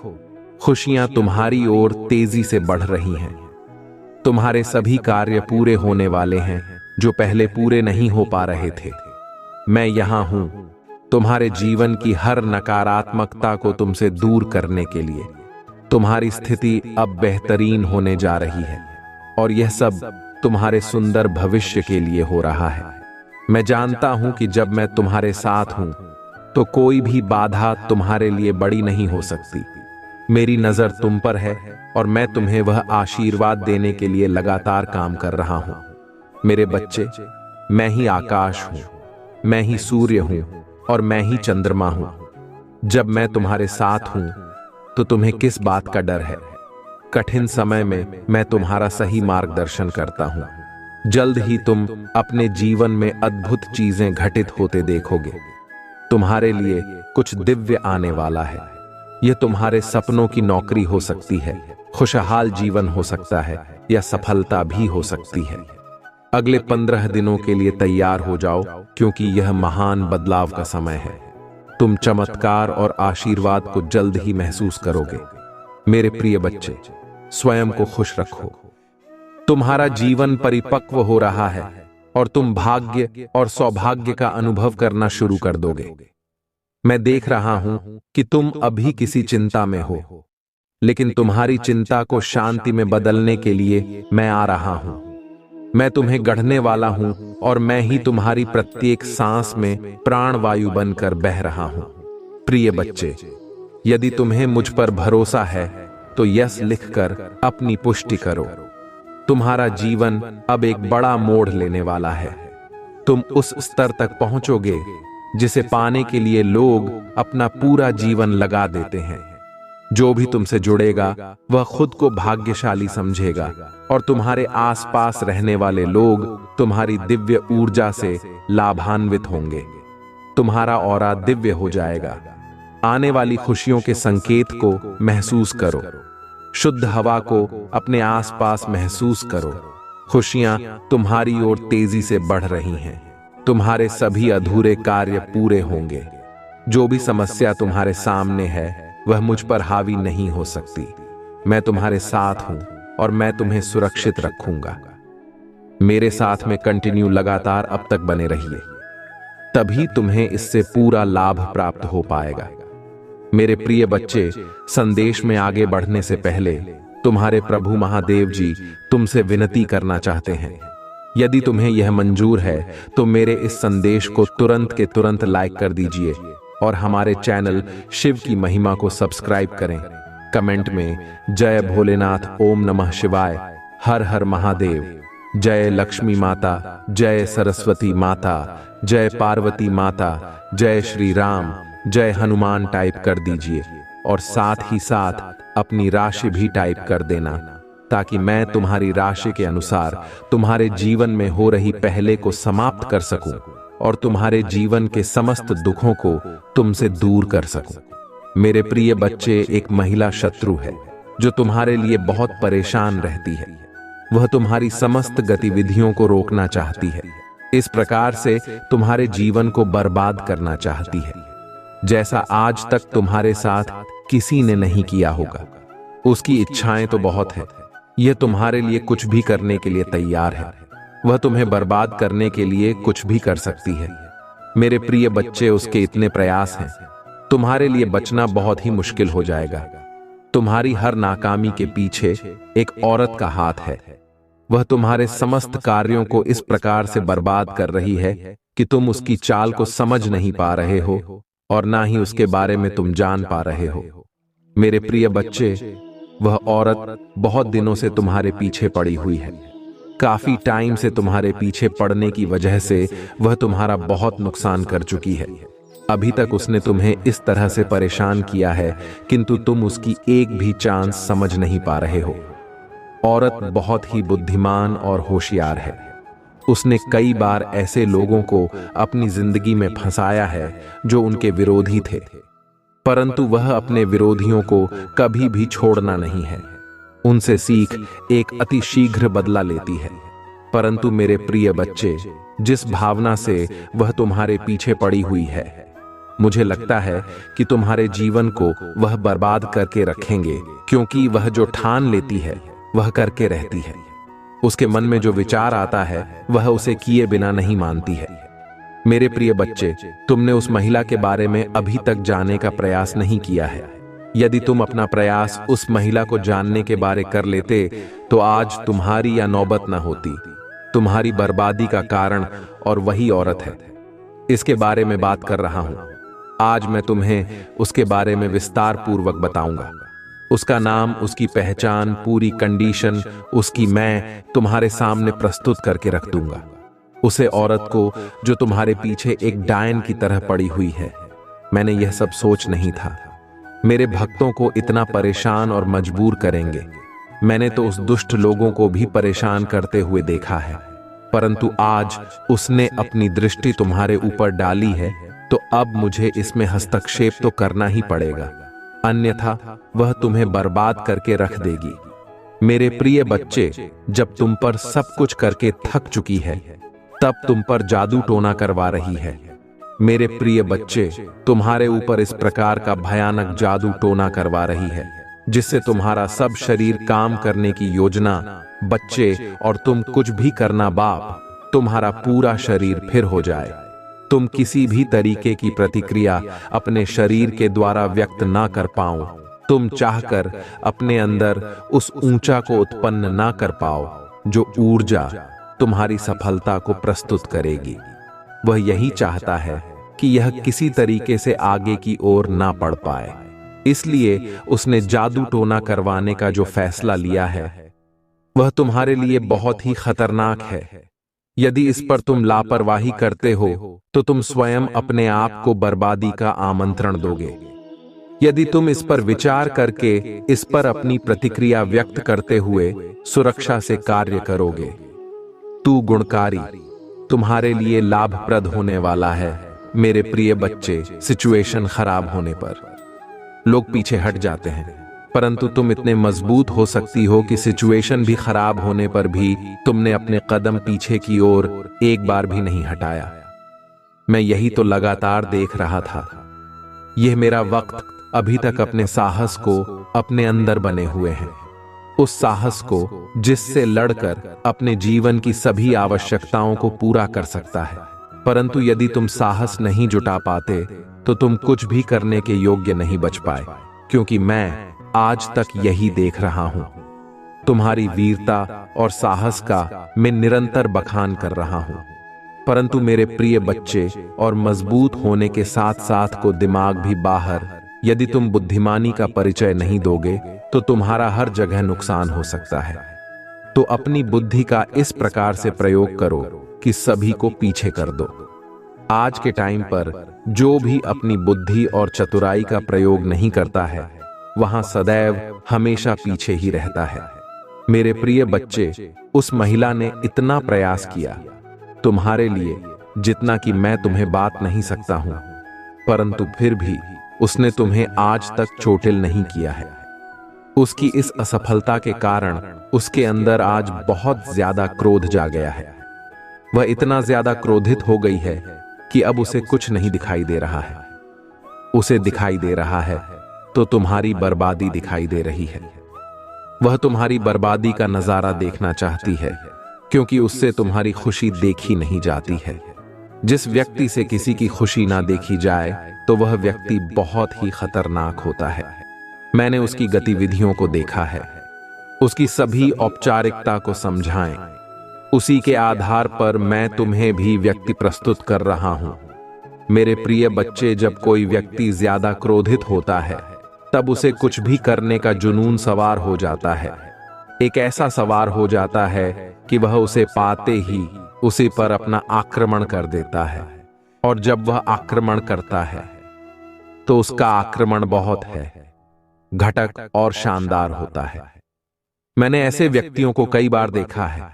खुशियां तुम्हारी ओर तेजी से बढ़ रही हैं। तुम्हारे सभी कार्य पूरे होने वाले हैं जो पहले पूरे नहीं हो पा रहे थे। मैं यहां हूं तुम्हारे जीवन की हर नकारात्मकता को तुमसे दूर करने के लिए। तुम्हारी स्थिति अब बेहतरीन होने जा रही है और यह सब तुम्हारे सुंदर भविष्य के लिए हो रहा है। मैं जानता हूं कि जब मैं तुम्हारे साथ हूं तो कोई भी बाधा तुम्हारे लिए बड़ी नहीं हो सकती। मेरी नजर तुम पर है और मैं तुम्हें वह आशीर्वाद देने के लिए लगातार काम कर रहा हूं। मेरे बच्चे, मैं ही आकाश हूं, मैं ही सूर्य हूं और मैं ही चंद्रमा हूं। जब मैं तुम्हारे साथ हूं तो तुम्हें किस बात का डर है? कठिन समय में मैं तुम्हारा सही मार्गदर्शन करता हूं। जल्द ही तुम अपने जीवन में अद्भुत चीजें घटित होते देखोगे। तुम्हारे लिए कुछ दिव्य आने वाला है। यह तुम्हारे सपनों की नौकरी हो सकती है, खुशहाल जीवन हो सकता है या सफलता भी हो सकती है। अगले 15 दिनों के लिए तैयार हो जाओ, क्योंकि यह महान बदलाव का समय है। तुम चमत्कार और आशीर्वाद को जल्द ही महसूस करोगे। मेरे प्रिय बच्चे, स्वयं को खुश रखो। तुम्हारा जीवन परिपक्व हो रहा है और तुम भाग्य और सौभाग्य का अनुभव करना शुरू कर दोगे। मैं देख रहा हूं कि तुम अभी किसी चिंता में हो, लेकिन तुम्हारी चिंता को शांति में बदलने के लिए मैं आ रहा हूं। मैं तुम्हें गढ़ने वाला हूं और मैं ही तुम्हारी प्रत्येक सांस में प्राणवायु बनकर बह रहा हूं। प्रिय बच्चे, यदि तुम्हें मुझ पर भरोसा है तो यस लिखकर अपनी पुष्टि करो। तुम्हारा जीवन अब एक बड़ा मोड़ लेने वाला है। तुम उस स्तर तक पहुंचोगे जिसे पाने के लिए लोग अपना पूरा जीवन लगा देते हैं। जो भी तुमसे जुड़ेगा वह खुद को भाग्यशाली समझेगा और तुम्हारे आसपास रहने वाले लोग तुम्हारी दिव्य ऊर्जा से लाभान्वित होंगे। तुम्हारा ऑरा दिव्य हो जाएगा। आने वाली खुशियों के संकेत को महसूस करो। शुद्ध हवा को अपने आसपास महसूस करो। खुशियां तुम्हारी ओर तेजी से बढ़ रही हैं। तुम्हारे सभी अधूरे कार्य पूरे होंगे। जो भी समस्या तुम्हारे सामने है वह मुझ पर हावी नहीं हो सकती। मैं तुम्हारे साथ हूं और मैं तुम्हें सुरक्षित रखूंगा। मेरे साथ में कंटिन्यू लगातार अब तक बने रहिए, तभी तुम्हें इससे पूरा लाभ प्राप्त हो पाएगा। मेरे प्रिय बच्चे, संदेश में आगे बढ़ने से पहले तुम्हारे प्रभु महादेव जी तुमसे विनती करना चाहते हैं। यदि तुम्हें यह मंजूर है तो मेरे इस संदेश को तुरंत के तुरंत लाइक कर दीजिए और हमारे चैनल शिव की महिमा को सब्सक्राइब करें। कमेंट में जय भोलेनाथ, ओम नमः शिवाय, हर हर महादेव, जय लक्ष्मी माता, जय सरस्वती माता, जय पार्वती माता, जय श्री राम, जय हनुमान टाइप कर दीजिए और साथ ही साथ अपनी राशि भी टाइप कर देना, ताकि मैं तुम्हारी राशि के अनुसार तुम्हारे जीवन में हो रही पहले को समाप्त कर सकूं और तुम्हारे जीवन के समस्त दुखों को तुमसे दूर कर सकूं। मेरे प्रिय बच्चे, एक महिला शत्रु है जो तुम्हारे लिए बहुत परेशान रहती है। वह तुम्हारी समस्त गतिविधियों को रोकना चाहती है। इस प्रकार से तुम्हारे जीवन को बर्बाद करना चाहती है, जैसा आज तक तुम्हारे साथ किसी ने नहीं किया होगा। उसकी इच्छाएं तो बहुत है। यह तुम्हारे लिए कुछ भी करने के लिए तैयार है। वह तुम्हें बर्बाद करने के लिए कुछ भी कर सकती है। मेरे प्रिय बच्चे, उसके इतने प्रयास हैं, तुम्हारे लिए बचना बहुत ही मुश्किल हो जाएगा। तुम्हारी हर नाकामी के पीछे एक औरत का हाथ है। वह तुम्हारे समस्त कार्यों को इस प्रकार से बर्बाद कर रही है कि तुम उसकी चाल को समझ नहीं पा रहे हो और ना ही उसके बारे में तुम जान पा रहे हो। मेरे प्रिय बच्चे, वह औरत बहुत दिनों से तुम्हारे पीछे पड़ी हुई है। काफी टाइम से तुम्हारे पीछे पड़ने की वजह से वह तुम्हारा बहुत नुकसान कर चुकी है। अभी तक उसने तुम्हें इस तरह से परेशान किया है, किंतु तुम उसकी एक भी चांस समझ नहीं पा रहे हो। औरत बहुत ही बुद्धिमान और होशियार है। उसने कई बार ऐसे लोगों को अपनी जिंदगी में फंसाया है जो उनके विरोधी थे। परंतु वह अपने विरोधियों को कभी भी छोड़ना नहीं है। उनसे सीख एक अति शीघ्र बदला लेती है। परंतु मेरे प्रिय बच्चे, जिस भावना से वह तुम्हारे पीछे पड़ी हुई है, मुझे लगता है कि तुम्हारे जीवन को वह बर्बाद करके रखेंगे, क्योंकि वह जो ठान लेती है वह करके रहती है। उसके मन में जो विचार आता है वह उसे किए बिना नहीं मानती है। मेरे प्रिय बच्चे, तुमने उस महिला के बारे में अभी तक जानने का प्रयास नहीं किया है। यदि तुम अपना प्रयास उस महिला को जानने के बारे कर लेते तो आज तुम्हारी या नौबत न होती। तुम्हारी बर्बादी का कारण और वही औरत है। इसके बारे में बात कर रहा हूं। आज मैं तुम्हें उसके बारे में विस्तार पूर्वक बताऊंगा। उसका नाम, उसकी पहचान, पूरी कंडीशन उसकी मैं तुम्हारे सामने प्रस्तुत करके रख दूंगा। उसे औरत को जो तुम्हारे पीछे एक डायन की तरह पड़ी हुई है। मैंने यह सब सोच नहीं था। मेरे भक्तों को इतना परेशान और मजबूर करेंगे। मैंने तो उस दुष्ट लोगों को भी परेशान करते हुए देखा है, परंतु आज उसने अपनी दृष्टि तुम्हारे ऊपर डाली है, तो अब मुझे इसमें हस्तक्षेप तो करना ही पड़ेगा, अन्यथा वह तुम्हें बर्बाद करके रख देगी। मेरे प्रिय बच्चे, जब तुम पर सब कुछ करके थक चुकी है, तब तुम पर जादू टोना करवा रही है। मेरे प्रिय बच्चे, तुम्हारे ऊपर इस प्रकार का भयानक जादू टोना करवा रही है जिससे तुम्हारा सब शरीर काम करने की योजना, बच्चे और तुम कुछ भी करना बाप, तुम्हारा पूरा शरीर फिर हो जाए। तुम किसी भी तरीके की प्रतिक्रिया अपने शरीर के द्वारा व्यक्त ना कर पाओ। तुम चाहकर अपने अंदर उस ऊंचा को उत्पन्न ना कर पाओ जो ऊर्जा तुम्हारी सफलता को प्रस्तुत करेगी। वह यही चाहता है कि यह किसी तरीके से आगे की ओर ना बढ़ पाए। इसलिए उसने जादू टोना करवाने का जो फैसला लिया है वह तुम्हारे लिए बहुत ही खतरनाक है। यदि इस पर तुम लापरवाही करते हो तो तुम स्वयं अपने आप को बर्बादी का आमंत्रण दोगे। यदि तुम इस पर विचार करके इस पर अपनी प्रतिक्रिया व्यक्त करते हुए सुरक्षा से कार्य करोगे, तू गुणकारी तुम्हारे लिए लाभप्रद होने वाला है। मेरे प्रिय बच्चे, सिचुएशन खराब होने पर लोग पीछे हट जाते हैं, परंतु तुम इतने मजबूत हो सकती हो कि सिचुएशन भी खराब होने पर भी तुमने अपने कदम पीछे की ओर एक बार भी नहीं हटाया। मैं यही तो लगातार देख रहा था। यह मेरा वक्त अभी तक अपने साहस को अपने अंदर बने हुए हैं, उस साहस को जिससे लड़कर अपने जीवन की सभी आवश्यकताओं को पूरा कर सकता है। परंतु यदि तुम साहस नहीं जुटा पाते तो तुम कुछ भी करने के योग्य नहीं बच पाए, क्योंकि मैं आज तक यही देख रहा हूं। तुम्हारी वीरता और साहस का मैं निरंतर बखान कर रहा हूं। परंतु मेरे प्रिय बच्चे, और मजबूत होने के साथ साथ को दिमाग भी बाहर, यदि तुम बुद्धिमानी का परिचय नहीं दोगे तो तुम्हारा हर जगह नुकसान हो सकता है। तो अपनी बुद्धि का इस प्रकार से प्रयोग करो कि सभी को पीछे कर दो। आज के टाइम पर जो भी अपनी बुद्धि और चतुराई का प्रयोग नहीं करता है वहां सदैव हमेशा पीछे ही रहता है। मेरे प्रिय बच्चे, उस महिला ने इतना प्रयास किया तुम्हारे लिए जितना कि मैं तुम्हें बात नहीं सकता हूं, परंतु फिर भी उसने तुम्हें आज तक चोटिल नहीं किया है। उसकी इस असफलता के कारण उसके अंदर आज बहुत ज्यादा क्रोध जा गया है। वह इतना ज्यादा क्रोधित हो गई है कि अब उसे कुछ नहीं दिखाई दे रहा है। उसे दिखाई दे रहा है तो तुम्हारी बर्बादी दिखाई दे रही है। वह तुम्हारी बर्बादी का नजारा देखना चाहती है, क्योंकि उससे तुम्हारी खुशी देखी नहीं जाती है। जिस व्यक्ति से किसी की खुशी ना देखी जाए तो वह व्यक्ति बहुत ही खतरनाक होता है। मैंने उसकी गतिविधियों को देखा है। उसकी सभी औपचारिकता को समझाएं, उसी के आधार पर मैं तुम्हें भी व्यक्ति प्रस्तुत कर रहा हूं। मेरे प्रिय बच्चे, जब कोई व्यक्ति ज्यादा क्रोधित होता है तब उसे कुछ भी करने का जुनून सवार हो जाता है। एक ऐसा सवार हो जाता है कि वह उसे पाते ही उसी पर अपना आक्रमण कर देता है, और जब वह आक्रमण करता है तो उसका आक्रमण बहुत है घटक और शानदार होता है। मैंने ऐसे व्यक्तियों को कई बार देखा है।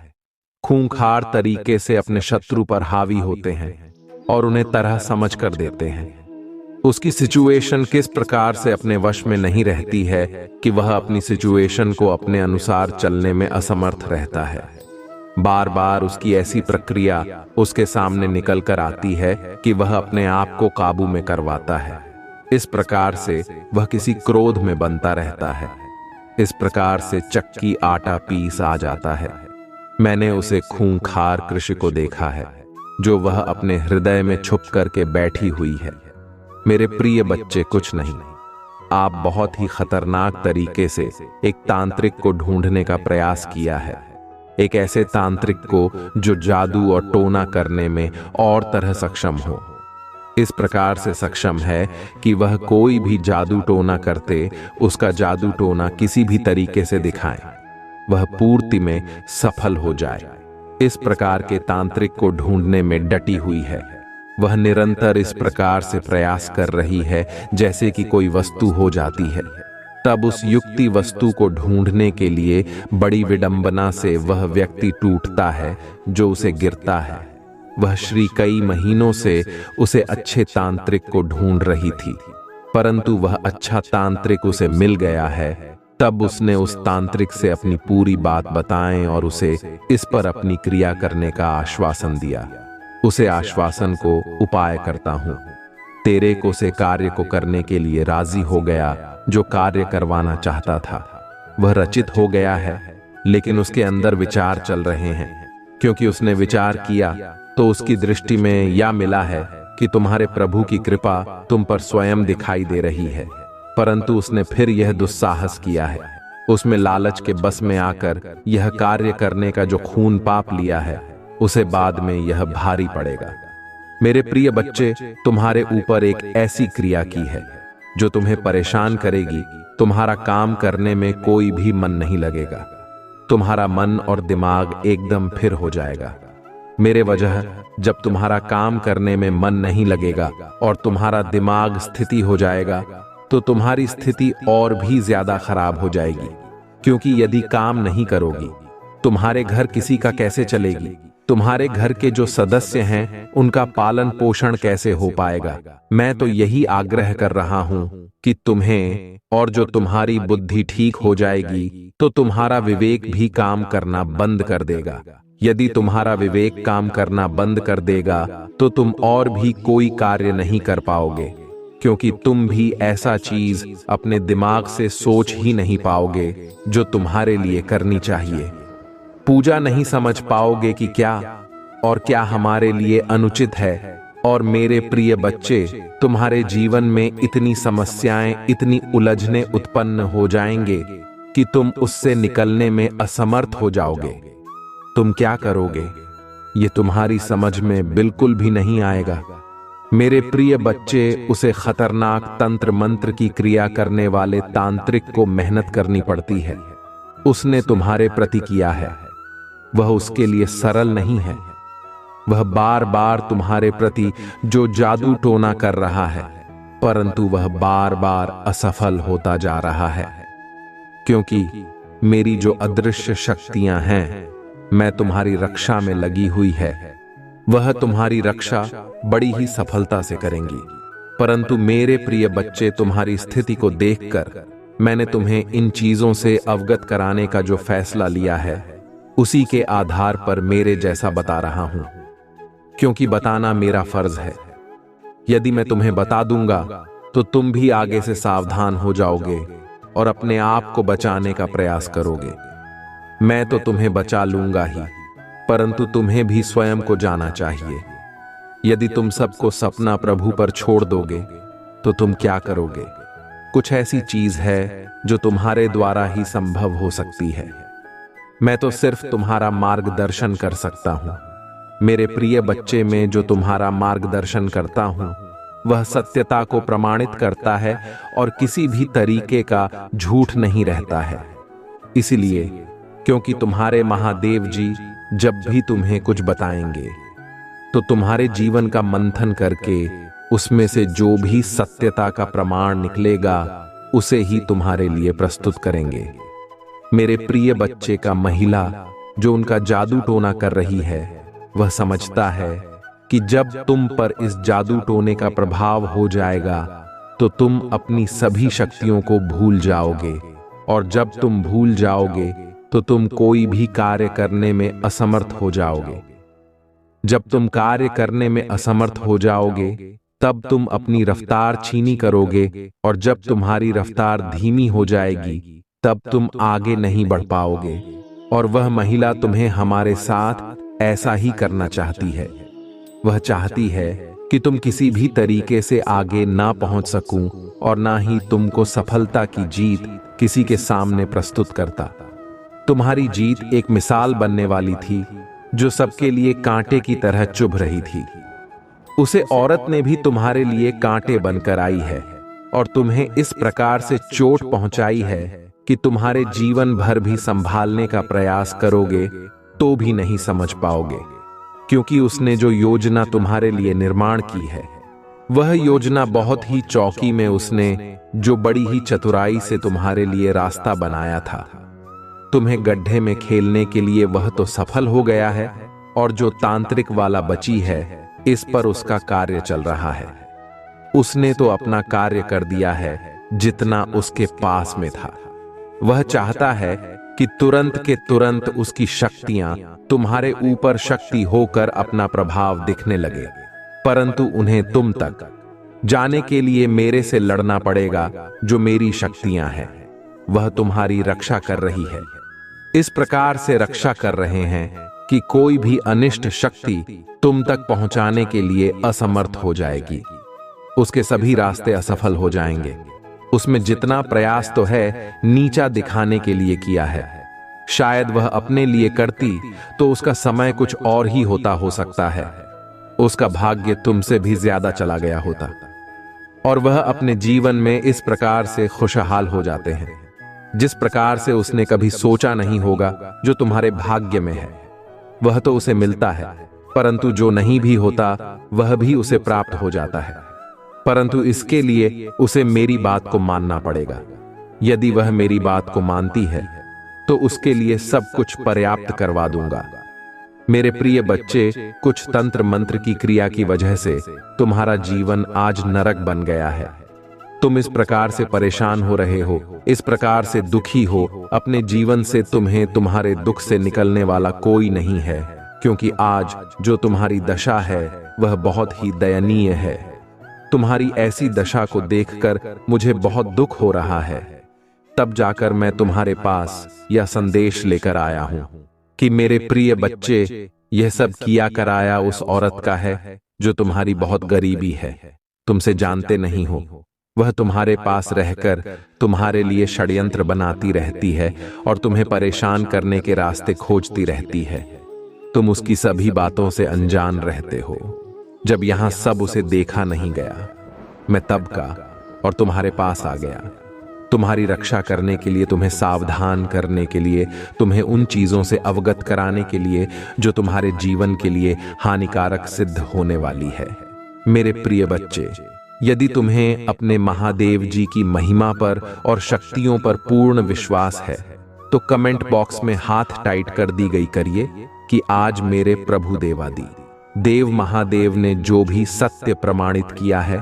खूंखार तरीके से अपने शत्रु पर हावी होते हैं और उन्हें तरह समझ कर देते हैं। उसकी सिचुएशन किस प्रकार से अपने वश में नहीं रहती है कि वह अपनी सिचुएशन को अपने अनुसार चलने में असमर्थ रहता है। बार बार उसकी ऐसी प्रक्रिया उसके सामने निकल कर आती है कि वह अपने आप को काबू में करवाता है। इस प्रकार से वह किसी क्रोध में बनता रहता है। इस प्रकार से चक्की आटा पीस आ जाता है। मैंने उसे खूंखार कृषि को देखा है, जो वह अपने हृदय में छुप करके बैठी हुई है। मेरे प्रिय बच्चे, कुछ नहीं, आप बहुत ही खतरनाक तरीके से एक तांत्रिक को ढूंढने का प्रयास किया है। एक ऐसे तांत्रिक को जो जादू और टोना करने में और तरह सक्षम हो। इस प्रकार से सक्षम है कि वह कोई भी जादू टोना करते उसका जादू टोना किसी भी तरीके से दिखाए, वह पूर्ति में सफल हो जाए। इस प्रकार के तांत्रिक को ढूंढने में डटी हुई है। वह निरंतर इस प्रकार से प्रयास कर रही है जैसे कि कोई वस्तु हो जाती है। तब उस युक्ति वस्तु को ढूंढने के लिए बड़ी विडंबना से वह व्यक्ति टूटता है जो उसे गिरता है। वह श्री कई महीनों से उसे अच्छे तांत्रिक को ढूंढ रही थी, परंतु वह अच्छा तांत्रिक उसे मिल गया है। तब उसने उस तांत्रिक से अपनी पूरी बात बताएं और उसे इस पर अपनी क्रिया करने का आश्वासन दिया। उसे आश्वासन को उपाय करता हूं। तेरे को से कार्य को करने के लिए राजी हो गया जो कार्य करवाना चाहता था। वह रचित हो गया है, लेकिन उसके अंदर विचार चल रहे हैं, क्योंकि उसने विचार किया तो उसकी दृष्टि में यह मिला है कि तुम्हारे प्रभु की कृपा तुम पर स्वयं दिखाई दे रही है। परंतु उसने फिर यह दुस्साहस किया है। उसमें लालच के बस में आकर यह कार्य करने का जो खून पाप लिया है, उसे बाद में यह भारी पड़ेगा। मेरे प्रिय बच्चे, तुम्हारे ऊपर एक ऐसी क्रिया की है जो तुम्हें परेशान करेगी। तुम्हारा काम करने में कोई भी मन नहीं लगेगा। तुम्हारा मन और दिमाग एकदम फिर हो जाएगा। मेरे वजह जब तुम्हारा काम करने में मन नहीं लगेगा और तुम्हारा दिमाग स्थिति हो जाएगा, तो तुम्हारी स्थिति और भी ज्यादा खराब हो जाएगी। क्योंकि यदि काम नहीं करोगी, तुम्हारे घर किसी का कैसे चलेगी? तुम्हारे घर के जो सदस्य हैं उनका पालन पोषण कैसे हो पाएगा? मैं तो यही आग्रह कर रहा हूं कि तुम्हें, और जो तुम्हारी बुद्धि ठीक हो जाएगी तो तुम्हारा विवेक भी काम करना बंद कर देगा। यदि तुम्हारा विवेक काम करना बंद कर देगा तो तुम और भी कोई कार्य नहीं कर पाओगे, क्योंकि तुम भी ऐसा चीज अपने दिमाग से सोच ही नहीं पाओगे जो तुम्हारे लिए करनी चाहिए। पूजा नहीं समझ पाओगे कि क्या और क्या हमारे लिए अनुचित है। और मेरे प्रिय बच्चे, तुम्हारे जीवन में इतनी समस्याएं, इतनी उलझने उत्पन्न हो जाएंगे कि तुम उससे निकलने में असमर्थ हो जाओगे। तुम क्या करोगे, ये तुम्हारी समझ में बिल्कुल भी नहीं आएगा। मेरे प्रिय बच्चे, उसे खतरनाक तंत्र मंत्र की क्रिया करने वाले तांत्रिक को मेहनत करनी पड़ती है। उसने तुम्हारे प्रति किया है, वह उसके लिए सरल नहीं है। वह बार बार तुम्हारे प्रति जो जादू टोना कर रहा है, परंतु वह बार बार असफल होता जा रहा है। क्योंकि मेरी जो अदृश्य शक्तियां हैं, मैं तुम्हारी रक्षा में लगी हुई है, वह तुम्हारी रक्षा बड़ी ही सफलता से करेंगी। परंतु मेरे प्रिय बच्चे, तुम्हारी स्थिति को देखकर मैंने तुम्हें इन चीजों से अवगत कराने का जो फैसला लिया है, उसी के आधार पर मेरे जैसा बता रहा हूं, क्योंकि बताना मेरा फर्ज है। यदि मैं तुम्हें बता दूंगा तो तुम भी आगे से सावधान हो जाओगे और अपने आप को बचाने का प्रयास करोगे। मैं तो तुम्हें बचा लूंगा ही, परंतु तुम्हें भी स्वयं को जाना चाहिए। यदि तुम सबको सपना प्रभु पर छोड़ दोगे तो तुम क्या करोगे? कुछ ऐसी चीज है जो तुम्हारे द्वारा ही संभव हो सकती है। मैं तो सिर्फ तुम्हारा मार्गदर्शन कर सकता हूं। मेरे प्रिय बच्चे, में जो तुम्हारा मार्गदर्शन करता हूं, वह सत्यता को प्रमाणित करता है और किसी भी तरीके का झूठ नहीं रहता है। इसलिए क्योंकि तुम्हारे महादेव जी जब भी तुम्हें कुछ बताएंगे तो तुम्हारे जीवन का मंथन करके उसमें से जो भी सत्यता का प्रमाण निकलेगा, उसे ही तुम्हारे लिए प्रस्तुत करेंगे। मेरे प्रिय बच्चे का महिला जो उनका जादू टोना कर रही है, वह समझता है कि जब तुम पर इस जादू टोने का प्रभाव हो जाएगा तो तुम अपनी सभी शक्तियों को भूल जाओगे, और जब तुम भूल जाओगे तो तुम कोई भी कार्य करने में असमर्थ हो जाओगे। जब तुम कार्य करने में असमर्थ हो जाओगे तब तुम अपनी रफ्तार छीनी करोगे, और जब तुम्हारी रफ्तार धीमी हो जाएगी तब तुम आगे नहीं बढ़ पाओगे। और वह महिला तुम्हें हमारे साथ ऐसा ही करना चाहती है। वह चाहती है कि तुम किसी भी तरीके से आगे ना पहुंच सकूं और ना ही तुमको सफलता की जीत किसी के सामने प्रस्तुत करता। तुम्हारी जीत एक मिसाल बनने वाली थी जो सबके लिए कांटे की तरह चुभ रही थी। उसे औरत ने भी तुम्हारे लिए कांटे बनकर आई है और तुम्हें इस प्रकार से चोट पहुंचाई है कि तुम्हारे जीवन भर भी संभालने का प्रयास करोगे तो भी नहीं समझ पाओगे, क्योंकि उसने जो योजना तुम्हारे लिए निर्माण की है वह योजना बहुत ही चौकी में उसने जो बड़ी ही चतुराई से तुम्हारे लिए रास्ता बनाया था। तुम्हें गड्ढे में खेलने के लिए वह तो सफल हो गया है, और जो तांत्रिक वाला बची है इस पर उसका कार्य चल रहा है। उसने तो अपना कार्य कर दिया है जितना उसके पास में था। वह चाहता है कि तुरंत के तुरंत उसकी शक्तियां तुम्हारे ऊपर शक्ति होकर अपना प्रभाव दिखने लगे, परंतु उन्हें तुम तक जाने के लिए मेरे से लड़ना पड़ेगा। जो मेरी शक्तियां हैं वह तुम्हारी रक्षा कर रही है। इस प्रकार से रक्षा कर रहे हैं कि कोई भी अनिष्ट शक्ति तुम तक पहुंचाने के लिए असमर्थ हो जाएगी। उसके सभी रास्ते असफल हो जाएंगे। उसमें जितना प्रयास तो है नीचा दिखाने के लिए किया है। शायद वह अपने लिए करती तो उसका समय कुछ और ही होता हो सकता है। उसका भाग्य तुमसे भी ज्यादा चला गया होता, और वह अपने जीवन में इस प्रकार से खुशहाल हो जाते हैं जिस प्रकार से उसने कभी सोचा नहीं होगा। जो तुम्हारे भाग्य में है वह तो उसे मिलता है, परंतु जो नहीं भी होता वह भी उसे प्राप्त हो जाता है। परंतु इसके लिए उसे मेरी बात को मानना पड़ेगा। यदि वह मेरी बात को मानती है तो उसके लिए सब कुछ पर्याप्त करवा दूंगा। मेरे प्रिय बच्चे, कुछ तंत्र मंत्र की क्रिया की वजह से तुम्हारा जीवन आज नरक बन गया है। तुम इस प्रकार से परेशान हो रहे हो, इस प्रकार से दुखी हो अपने जीवन से। तुम्हें तुम्हारे दुख से निकलने वाला कोई नहीं है, क्योंकि आज जो तुम्हारी दशा है वह बहुत ही दयनीय है। तुम्हारी ऐसी दशा को देखकर मुझे बहुत दुख हो रहा है। तब जाकर मैं तुम्हारे पास यह संदेश लेकर आया हूं कि मेरे प्रिय बच्चे, यह सब किया कराया उस औरत का है जो तुम्हारी बहुत गरीबी है। तुमसे जानते नहीं हो, वह तुम्हारे पास रहकर तुम्हारे लिए षड्यंत्र बनाती रहती है और तुम्हें परेशान करने के रास्ते खोजती रहती है। तुम उसकी सभी बातों से अनजान रहते हो। जब यहां सब उसे देखा नहीं गया, मैं तब का और तुम्हारे पास आ गया, तुम्हारी रक्षा करने के लिए, तुम्हें सावधान करने के लिए, तुम्हें उन चीजों से अवगत कराने के लिए जो तुम्हारे जीवन के लिए हानिकारक सिद्ध होने वाली है। मेरे प्रिय बच्चे, यदि तुम्हें अपने महादेव जी की महिमा पर और शक्तियों पर पूर्ण विश्वास है तो कमेंट बॉक्स में हाथ टाइट कर दी गई करिए कि आज मेरे प्रभु देवादि देव महादेव ने जो भी सत्य प्रमाणित किया है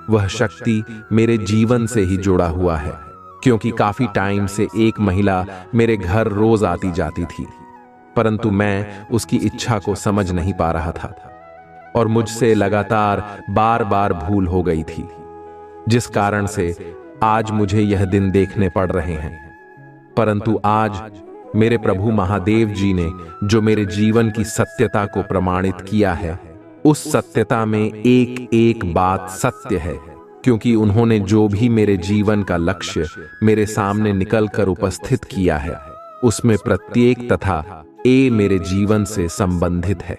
वह शक्ति मेरे जीवन से ही जुड़ा हुआ है। क्योंकि काफी टाइम से एक महिला मेरे घर रोज आती जाती थी, परंतु मैं उसकी इच्छा को समझ नहीं पा रहा था और मुझसे लगातार बार बार भूल हो गई थी, जिस कारण से आज मुझे यह दिन देखने पड़ रहे हैं। परंतु आज मेरे प्रभु महादेव जी ने जो मेरे जीवन की सत्यता को प्रमाणित किया है, उस सत्यता में एक एक बात सत्य है, क्योंकि उन्होंने जो भी मेरे जीवन का लक्ष्य मेरे सामने निकलकर उपस्थित किया है उसमें प्रत्येक तथा ए मेरे जीवन से संबंधित है।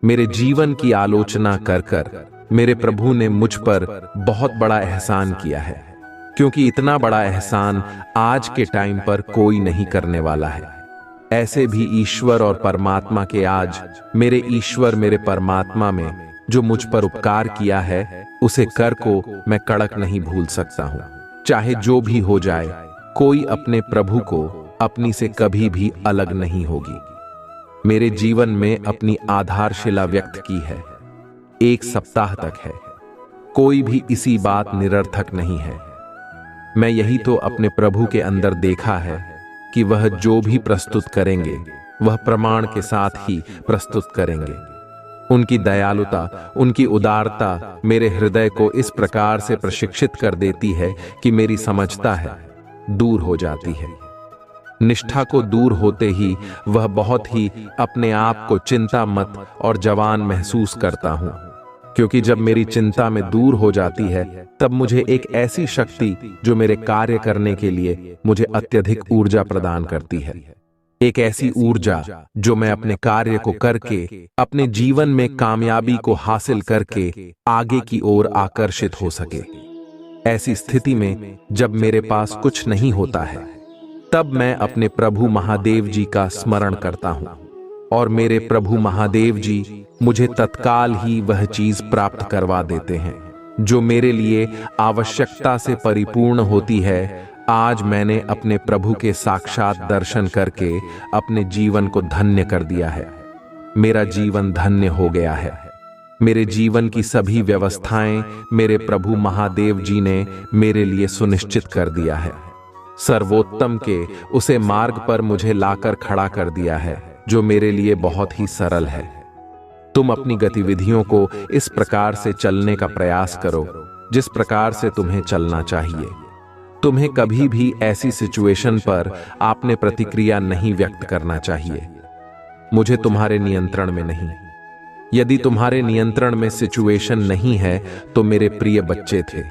मेरे जीवन की आलोचना कर कर मेरे प्रभु ने मुझ पर बहुत बड़ा एहसान किया है, क्योंकि इतना बड़ा एहसान आज के टाइम पर कोई नहीं करने वाला है। ऐसे भी ईश्वर और परमात्मा के आज मेरे ईश्वर मेरे परमात्मा में जो मुझ पर उपकार किया है उसे कर को मैं कड़क नहीं भूल सकता हूं। चाहे जो भी हो जाए, कोई अपने प्रभु को अपनी से कभी भी अलग नहीं होगी। मेरे जीवन में अपनी आधारशिला व्यक्त की है 1 सप्ताह तक है। कोई भी इसी बात निरर्थक नहीं है। मैं यही तो अपने प्रभु के अंदर देखा है कि वह जो भी प्रस्तुत करेंगे वह प्रमाण के साथ ही प्रस्तुत करेंगे। उनकी दयालुता, उनकी उदारता मेरे हृदय को इस प्रकार से प्रशिक्षित कर देती है कि मेरी समझता है दूर हो जाती है। निष्ठा को दूर होते ही वह बहुत ही अपने आप को चिंता मत और जवान महसूस करता हूं, क्योंकि जब मेरी चिंता में दूर हो जाती है तब मुझे एक ऐसी शक्ति जो मेरे कार्य करने के लिए मुझे अत्यधिक ऊर्जा प्रदान करती है, एक ऐसी ऊर्जा जो मैं अपने कार्य को करके अपने जीवन में कामयाबी को हासिल करके आगे की ओर आकर्षित हो सके। ऐसी स्थिति में जब मेरे पास कुछ नहीं होता है तब मैं अपने प्रभु महादेव जी का स्मरण करता हूं और मेरे प्रभु महादेव जी मुझे तत्काल ही वह चीज प्राप्त करवा देते हैं जो मेरे लिए आवश्यकता से परिपूर्ण होती है। आज मैंने अपने प्रभु के साक्षात दर्शन करके अपने जीवन को धन्य कर दिया है। मेरा जीवन धन्य हो गया है। मेरे जीवन की सभी व्यवस्थाएं मेरे प्रभु महादेव जी ने मेरे लिए सुनिश्चित कर दिया है। सर्वोत्तम के उसे मार्ग पर मुझे लाकर खड़ा कर दिया है जो मेरे लिए बहुत ही सरल है। तुम अपनी गतिविधियों को इस प्रकार से चलने का प्रयास करो जिस प्रकार से तुम्हें चलना चाहिए। तुम्हें कभी भी ऐसी सिचुएशन पर आपने प्रतिक्रिया नहीं व्यक्त करना चाहिए। मुझे तुम्हारे नियंत्रण में नहीं। यदि तुम्हारे नियंत्रण में सिचुएशन नहीं है तो मेरे प्रिय बच्चे थे,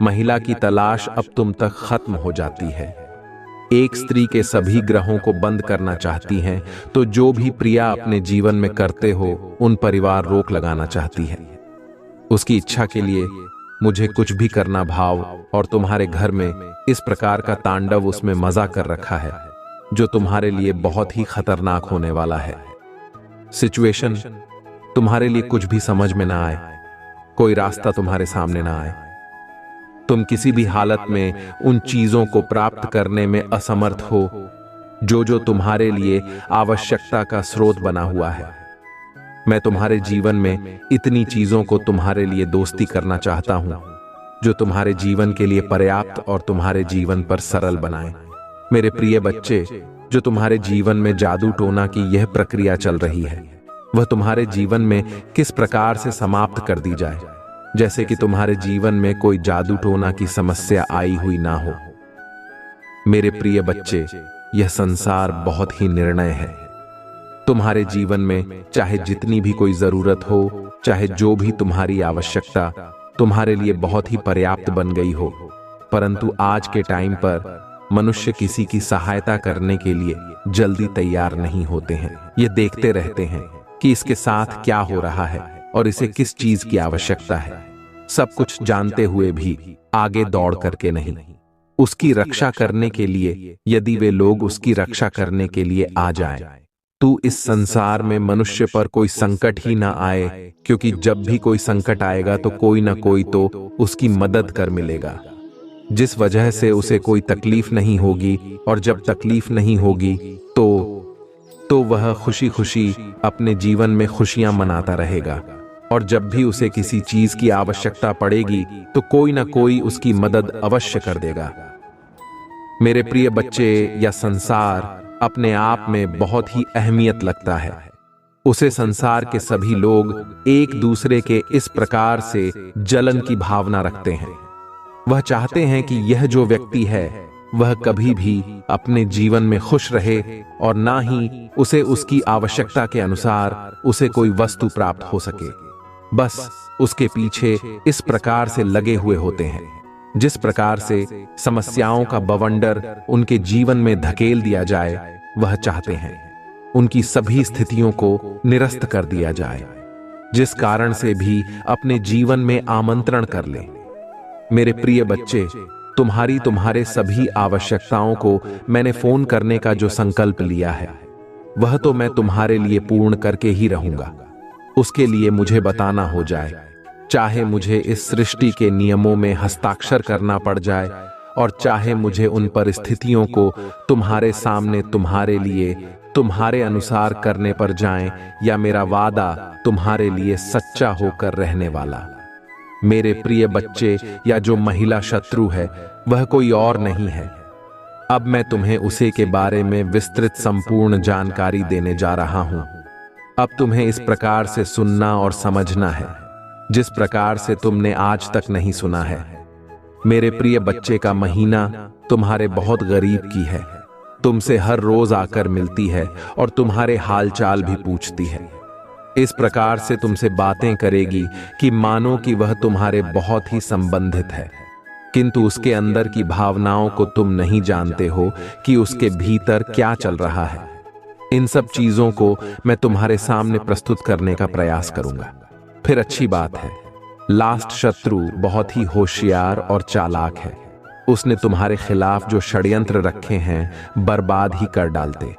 महिला की तलाश अब तुम तक खत्म हो जाती है। एक स्त्री के सभी ग्रहों को बंद करना चाहती हैं, तो जो भी प्रिया अपने जीवन में करते हो उन परिवार रोक लगाना चाहती है। उसकी इच्छा के लिए मुझे कुछ भी करना भाव और तुम्हारे घर में इस प्रकार का तांडव उसमें मजा कर रखा है जो तुम्हारे लिए बहुत ही खतरनाक होने वाला है। सिचुएशन तुम्हारे लिए कुछ भी समझ में ना आए, कोई रास्ता तुम्हारे सामने ना आए, तुम किसी भी हालत में उन चीजों को प्राप्त करने में असमर्थ हो जो तुम्हारे लिए आवश्यकता का स्रोत बना हुआ है। मैं तुम्हारे जीवन में इतनी चीजों को तुम्हारे लिए दोस्ती करना चाहता हूं जो तुम्हारे जीवन के लिए पर्याप्त और तुम्हारे जीवन पर सरल बनाए। मेरे प्रिय बच्चे, जो तुम्हारे जीवन में जादू टोना की यह प्रक्रिया चल रही है वह तुम्हारे जीवन में किस प्रकार से समाप्त कर दी जाए, जैसे कि तुम्हारे जीवन में कोई जादू टोना की समस्या आई हुई ना हो। मेरे प्रिय बच्चे, यह संसार बहुत ही निर्णय है। तुम्हारे जीवन में चाहे जितनी भी कोई जरूरत हो, चाहे जो भी तुम्हारी आवश्यकता तुम्हारे लिए बहुत ही पर्याप्त बन गई हो, परंतु आज के टाइम पर मनुष्य किसी की सहायता करने के लिए जल्दी तैयार नहीं होते हैं। ये देखते रहते हैं कि इसके साथ क्या हो रहा है और इसे किस चीज की आवश्यकता है। सब कुछ जानते हुए भी आगे दौड़ करके नहीं, उसकी रक्षा करने के लिए यदि वे लोग उसकी रक्षा करने के लिए आ जाएं, तो इस संसार में मनुष्य पर कोई संकट ही ना आए, क्योंकि जब भी कोई संकट आएगा तो कोई ना कोई तो उसकी मदद कर मिलेगा, जिस वजह से उसे कोई तकलीफ नहीं होगी। और जब तकलीफ नहीं होगी तो वह खुशी खुशी अपने जीवन में खुशियां मनाता रहेगा। और जब भी उसे किसी चीज की आवश्यकता पड़ेगी तो कोई ना कोई उसकी मदद अवश्य कर देगा। मेरे प्रिय बच्चे, या संसार अपने आप में बहुत ही अहमियत लगता है। उसे संसार के सभी लोग एक दूसरे के इस प्रकार से जलन की भावना रखते हैं। वह चाहते हैं कि यह जो व्यक्ति है वह कभी भी अपने जीवन में खुश रहे और ना ही उसे उसकी आवश्यकता के अनुसार उसे कोई वस्तु प्राप्त हो सके। बस उसके पीछे इस प्रकार से लगे हुए होते हैं, जिस प्रकार से समस्याओं का बवंडर उनके जीवन में धकेल दिया जाए, वह चाहते हैं उनकी सभी स्थितियों को निरस्त कर दिया जाए, जिस कारण से भी अपने जीवन में आमंत्रण कर ले। मेरे प्रिय बच्चे, तुम्हारे सभी आवश्यकताओं को मैंने फोन करने का जो संकल्प लिया है वह तो मैं तुम्हारे लिए पूर्ण करके ही रहूंगा। उसके लिए मुझे बताना हो जाए, चाहे मुझे इस सृष्टि के नियमों में हस्ताक्षर करना पड़ जाए और चाहे मुझे उन परिस्थितियों को तुम्हारे सामने तुम्हारे लिए तुम्हारे अनुसार करने पर जाएं या मेरा वादा तुम्हारे लिए सच्चा होकर रहने वाला। मेरे प्रिय बच्चे, या जो महिला शत्रु है वह कोई और नहीं है। अब मैं तुम्हें उसे के बारे में विस्तृत संपूर्ण जानकारी देने जा रहा हूं। अब तुम्हें इस प्रकार से सुनना और समझना है जिस प्रकार से तुमने आज तक नहीं सुना है। मेरे प्रिय बच्चे का महीना तुम्हारे बहुत गरीब की है, तुमसे हर रोज आकर मिलती है और तुम्हारे हालचाल भी पूछती है। इस प्रकार से तुमसे बातें करेगी कि मानो कि वह तुम्हारे बहुत ही संबंधित है, किंतु उसके अंदर की भावनाओं को तुम नहीं जानते हो कि उसके भीतर क्या चल रहा है। इन सब चीजों को मैं तुम्हारे सामने प्रस्तुत करने का प्रयास करूंगा। फिर अच्छी बात है, लास्ट शत्रु बहुत ही होशियार और चालाक है। उसने तुम्हारे खिलाफ जो षड्यंत्र रखे हैं बर्बाद ही कर डालते,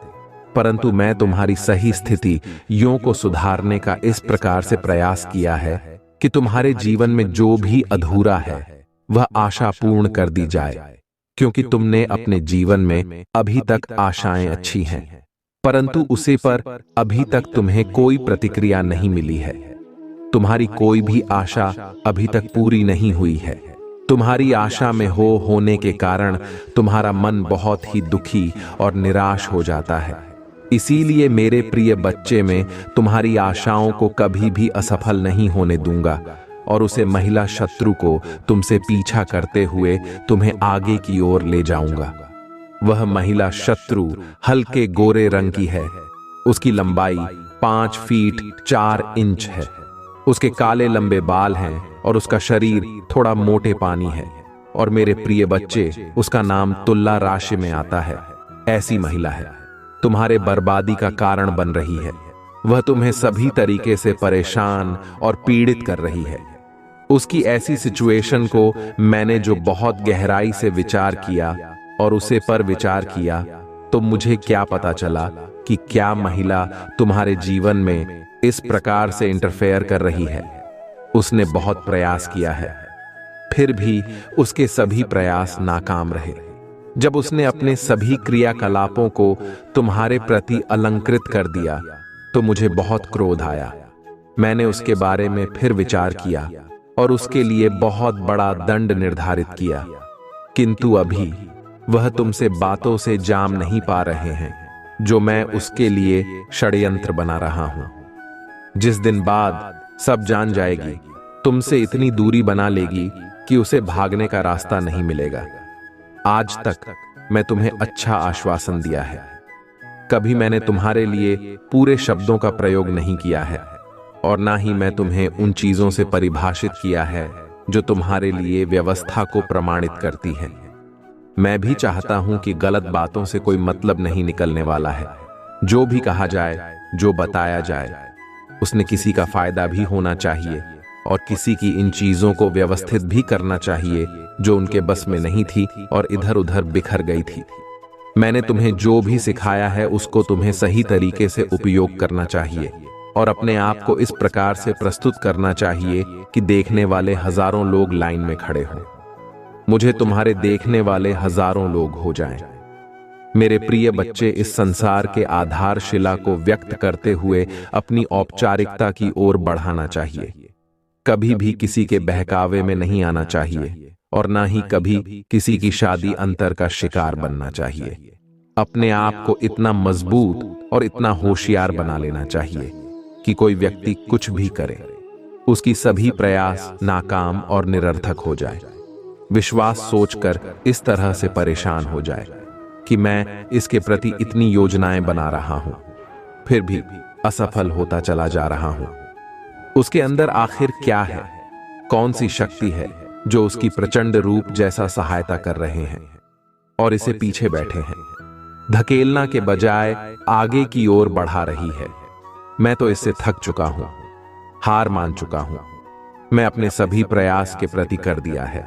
परंतु मैं तुम्हारी सही स्थिति यों को सुधारने का इस प्रकार से प्रयास किया है कि तुम्हारे जीवन में जो भी अधूरा है वह आशा पूर्ण कर दी जाए, क्योंकि तुमने अपने जीवन में अभी तक आशाएं अच्छी हैं, परंतु उसे पर अभी तक तुम्हें कोई प्रतिक्रिया नहीं मिली है। तुम्हारी कोई भी आशा अभी तक पूरी नहीं हुई है। तुम्हारी आशा में होने के कारण तुम्हारा मन बहुत ही दुखी और निराश हो जाता है। इसीलिए मेरे प्रिय बच्चे, में तुम्हारी आशाओं को कभी भी असफल नहीं होने दूंगा और उसे महिला शत्रु को तुमसे पीछा करते हुए तुम्हें आगे की ओर ले जाऊंगा। वह महिला शत्रु हल्के गोरे रंग की है। उसकी लंबाई 5 फीट 4 इंच है। उसके काले लंबे बाल हैं और उसका शरीर थोड़ा मोटे पानी है। और मेरे प्रिय बच्चे, उसका नाम तुला राशि में आता है। ऐसी महिला है तुम्हारे बर्बादी का कारण बन रही है। वह तुम्हें सभी तरीके से परेशान और पीड़ित कर रही है। उसकी ऐसी सिचुएशन को मैंने जो बहुत गहराई से विचार किया और उसे पर विचार किया, तो मुझे क्या पता चला कि क्या महिला तुम्हारे जीवन में इस प्रकार से इंटरफेयर कर रही है। उसने बहुत प्रयास किया है, फिर भी उसके सभी प्रयास नाकाम रहे। जब उसने अपने सभी क्रियाकलापों को तुम्हारे प्रति अलंकृत कर दिया, तो मुझे बहुत क्रोध आया। मैंने उसके बारे में फिर विचार किया और उसके लिए बहुत बड़ा दंड निर्धारित किया, किंतु अभी वह तुमसे बातों से जाम नहीं पा रहे हैं जो मैं उसके लिए षड्यंत्र बना रहा हूं। जिस दिन बाद सब जान जाएगी, तुमसे इतनी दूरी बना लेगी कि उसे भागने का रास्ता नहीं मिलेगा। आज तक मैं तुम्हें अच्छा आश्वासन दिया है। कभी मैंने तुम्हारे लिए पूरे शब्दों का प्रयोग नहीं किया है और ना ही मैं तुम्हें उन चीजों से परिभाषित किया है जो तुम्हारे लिए व्यवस्था को प्रमाणित करती है। मैं भी चाहता हूं कि गलत बातों से कोई मतलब नहीं निकलने वाला है। जो भी कहा जाए, जो बताया जाए, उसने किसी का फायदा भी होना चाहिए और किसी की इन चीजों को व्यवस्थित भी करना चाहिए जो उनके बस में नहीं थी और इधर उधर बिखर गई थी। मैंने तुम्हें जो भी सिखाया है उसको तुम्हें सही तरीके से उपयोग करना चाहिए और अपने आप को इस प्रकार से प्रस्तुत करना चाहिए कि देखने वाले हजारों लोग लाइन में खड़े हों। मुझे तुम्हारे देखने वाले हजारों लोग हो जाएं। मेरे प्रिय बच्चे, इस संसार के आधारशिला को व्यक्त करते हुए अपनी औपचारिकता की ओर बढ़ाना चाहिए। कभी भी किसी के बहकावे में नहीं आना चाहिए और ना ही कभी किसी की शादी अंतर का शिकार बनना चाहिए। अपने आप को इतना मजबूत और इतना होशियार बना लेना चाहिए कि कोई व्यक्ति कुछ भी करे, उसकी सभी प्रयास नाकाम और निरर्थक हो जाए। विश्वास सोचकर इस तरह से परेशान हो जाए कि मैं इसके प्रति इतनी योजनाएं बना रहा हूं, फिर भी असफल होता चला जा रहा हूं। उसके अंदर आखिर क्या है? कौन सी शक्ति है जो उसकी प्रचंड रूप जैसा सहायता कर रहे हैं और इसे पीछे बैठे हैं, धकेलना के बजाय आगे की ओर बढ़ा रही है? मैं तो इससे थक चुका हूं, हार मान चुका हूं। मैं अपने सभी प्रयास के प्रति कर दिया है,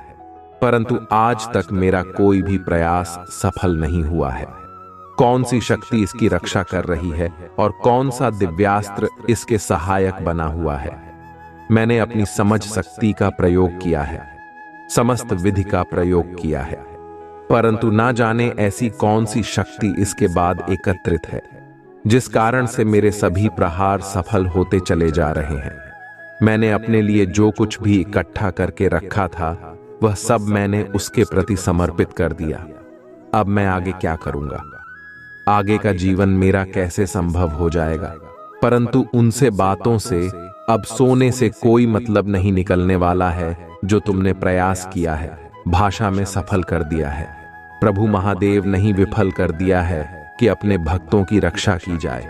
परंतु आज तक मेरा कोई भी प्रयास सफल नहीं हुआ है। कौन सी शक्ति इसकी रक्षा कर रही है और कौन सा दिव्यास्त्र इसके सहायक बना हुआ है? मैंने अपनी समझ शक्ति का प्रयोग किया है, समस्त विधि का प्रयोग किया है, परंतु ना जाने ऐसी कौन सी शक्ति इसके बाद एकत्रित है जिस कारण से मेरे सभी प्रहार सफल होते चले जा रहे हैं। मैंने अपने लिए जो कुछ भी इकट्ठा करके रखा था वह सब मैंने उसके प्रति समर्पित कर दिया। अब मैं आगे क्या करूंगा? आगे का जीवन मेरा कैसे संभव हो जाएगा? परंतु उनसे बातों से अब सोने से कोई मतलब नहीं निकलने वाला है जो तुमने प्रयास किया है, भाषा में सफल कर दिया है। प्रभु महादेव नहीं विफल कर दिया है कि अपने भक्तों की रक्षा की जाए,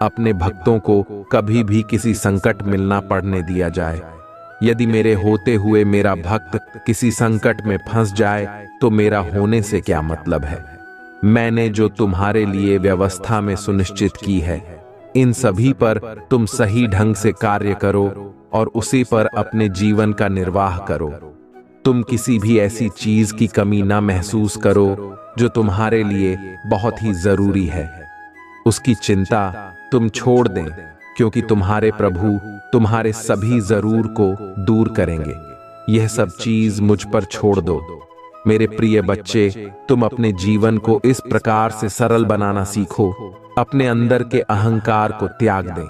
अपने भक्तों को कभी भी किसी संकट मिलना पड़ने दिया जाए। यदि मेरे होते हुए मेरा भक्त किसी संकट में फंस जाए तो मेरा होने से क्या मतलब है? मैंने जो तुम्हारे लिए व्यवस्था में सुनिश्चित की है, इन सभी पर तुम सही ढंग से कार्य करो और उसी पर अपने जीवन का निर्वाह करो। तुम किसी भी ऐसी चीज की कमी ना महसूस करो जो तुम्हारे लिए बहुत ही जरूरी है। उसकी चिंता तुम छोड़ दें, क्योंकि तुम्हारे प्रभु तुम्हारे सभी जरूर को दूर करेंगे। यह सब चीज मुझ पर छोड़ दो। मेरे प्रिय बच्चे, तुम अपने जीवन को इस प्रकार से सरल बनाना सीखो। अपने अंदर के अहंकार को त्याग दें।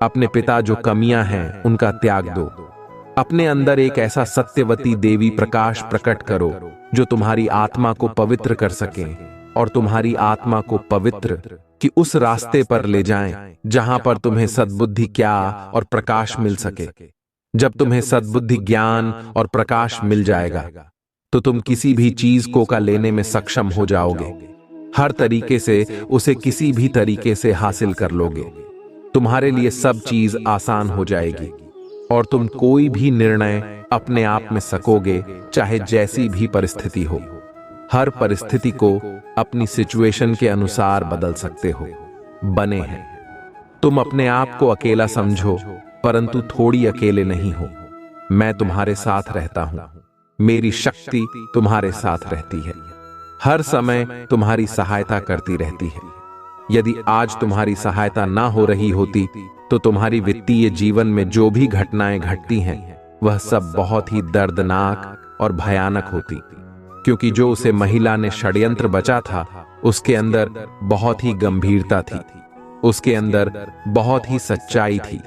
अपने पिता जो कमियां हैं उनका त्याग दो। अपने अंदर एक ऐसा सत्यवती देवी प्रकाश प्रकट करो जो तुम्हारी आत्मा को पवित्र कर सकें और तुम्हारी आत्मा को पवित्र कि उस रास्ते पर ले जाएं जहां पर तुम्हें सद्बुद्धि क्या और प्रकाश मिल सके। जब तुम्हें सद्बुद्धि, ज्ञान और प्रकाश मिल जाएगा तो तुम किसी भी चीज को का लेने में सक्षम हो जाओगे। हर तरीके से उसे किसी भी तरीके से हासिल कर लोगे। तुम्हारे लिए सब चीज आसान हो जाएगी और तुम कोई भी निर्णय अपने आप में सकोगे, चाहे जैसी भी परिस्थिति हो। हर परिस्थिति को अपनी सिचुएशन के अनुसार बदल सकते हो। बने हैं। तुम अपने आप को अकेला समझो, परंतु थोड़ी अकेले नहीं हो। मैं तुम्हारे साथ रहता हूं। मेरी शक्ति तुम्हारे साथ रहती है, हर समय तुम्हारी सहायता करती रहती है। यदि आज तुम्हारी सहायता ना हो रही होती तो तुम्हारी वित्तीय जीवन में जो भी घटनाएं घटती हैं वह सब बहुत ही दर्दनाक और भयानक होती, क्योंकि जो उसे महिला ने षड्यंत्र बचा था उसके अंदर बहुत ही गंभीरता थी, उसके अंदर बहुत ही सच्चाई थी।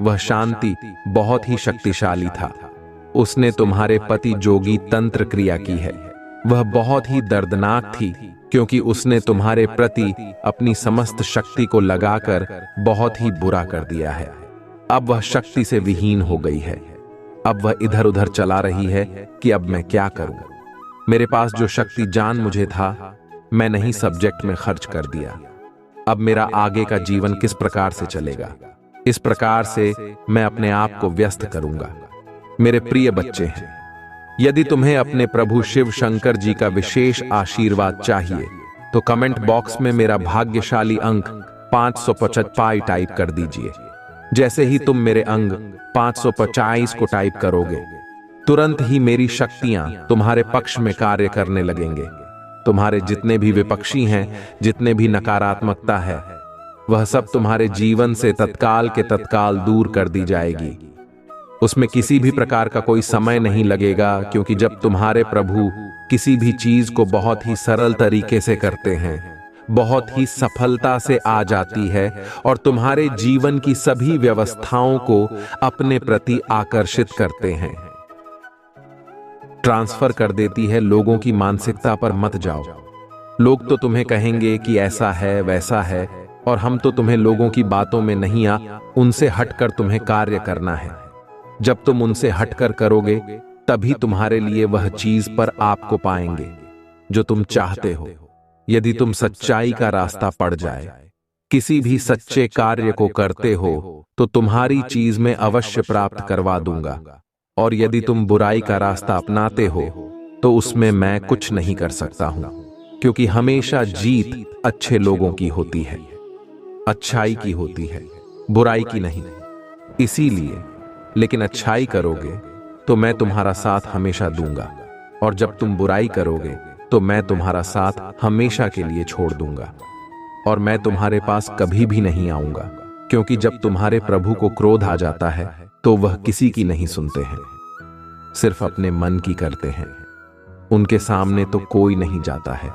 वह शांति बहुत ही शक्तिशाली था। उसने तुम्हारे पति जोगी तंत्र क्रिया की है। वह बहुत ही दर्दनाक थी, क्योंकि उसने तुम्हारे प्रति अपनी समस्त शक्ति को लगाकर बहुत ही बुरा कर दिया है। अब वह शक्ति से विहीन हो गई है। अब वह इधर उधर चला रही है कि अब मैं क्या करूं। मेरे पास जो शक्ति जान मुझे था, मैंने ही सब्जेक्ट में खर्च कर दिया। अब मेरा आगे का जीवन किस प्रकार से चलेगा? इस प्रकार से मैं अपने आप को व्यस्त करूंगा। मेरे प्रिय बच्चे हैं, यदि तुम्हें अपने प्रभु शिव शंकर जी का विशेष आशीर्वाद चाहिए तो कमेंट बॉक्स में मेरा भाग्यशाली अंक 555 टाइप कर दीजिए। जैसे ही तुम मेरे अंग 550 को टाइप करोगे, तुरंत ही मेरी शक्तियां तुम्हारे पक्ष में कार्य करने लगेंगे। तुम्हारे जितने भी विपक्षी हैं, जितने भी नकारात्मकता है, वह सब तुम्हारे जीवन से तत्काल के तत्काल दूर कर दी जाएगी। उसमें किसी भी प्रकार का कोई समय नहीं लगेगा, क्योंकि जब तुम्हारे प्रभु किसी भी चीज को बहुत ही सरल तरीके से करते हैं, बहुत ही सफलता से आ जाती है और तुम्हारे जीवन की सभी व्यवस्थाओं को अपने प्रति आकर्षित करते हैं, ट्रांसफर कर देती है। लोगों की मानसिकता पर मत जाओ। लोग तो तुम्हें कहेंगे कि ऐसा है वैसा है, और हम तो तुम्हें लोगों की बातों में नहीं उनसे हटकर तुम्हें कार्य करना है। जब तुम उनसे हटकर करोगे तभी तुम्हारे लिए वह चीज पर आपको पाएंगे जो तुम चाहते हो। यदि तुम सच्चाई का रास्ता पड़ जाए, किसी भी सच्चे कार्य को करते हो तो तुम्हारी चीज में अवश्य प्राप्त करवा दूंगा, और यदि तुम बुराई का रास्ता अपनाते हो तो उसमें मैं कुछ नहीं कर सकता हूं, क्योंकि हमेशा जीत अच्छे लोगों की होती है, अच्छाई की होती है, बुराई की नहीं। इसीलिए लेकिन अच्छाई करोगे तो मैं तुम्हारा साथ हमेशा दूंगा, और जब तुम बुराई करोगे तो मैं तुम्हारा साथ हमेशा के लिए छोड़ दूंगा, और मैं तुम्हारे पास कभी भी नहीं आऊंगा, क्योंकि जब तुम्हारे प्रभु को क्रोध आ जाता है तो वह किसी की नहीं सुनते हैं, सिर्फ अपने मन की करते हैं। उनके सामने तो कोई नहीं जाता है।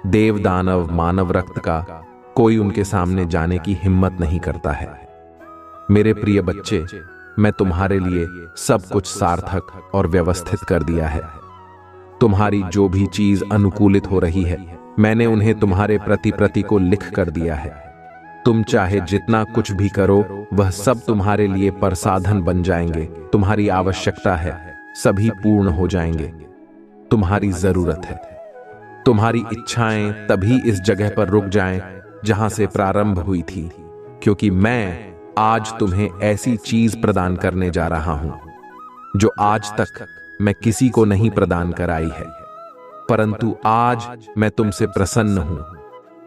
देव दानव मानव रक्त का कोई उनके सामने जाने की हिम्मत नहीं करता है। मेरे प्रिय बच्चे, मैं तुम्हारे लिए सब कुछ सार्थक और व्यवस्थित कर दिया है। तुम्हारी जो भी चीज अनुकूलित हो रही है, मैंने उन्हें तुम्हारे प्रति को लिख कर दिया है। तुम चाहे जितना कुछ भी करो, वह सब तुम्हारे लिए प्रसाधन बन जाएंगे। तुम्हारी आवश्यकता है, सभी पूर्ण हो जाएंगे। तुम्हारी जरूरत है, तुम्हारी इच्छाएं तभी इस जगह पर रुक जाएं जहां से प्रारंभ हुई थी, क्योंकि मैं आज तुम्हें ऐसी चीज प्रदान करने जा रहा हूं जो आज तक मैं किसी को नहीं प्रदान कराई है। परंतु आज मैं तुमसे प्रसन्न हूं,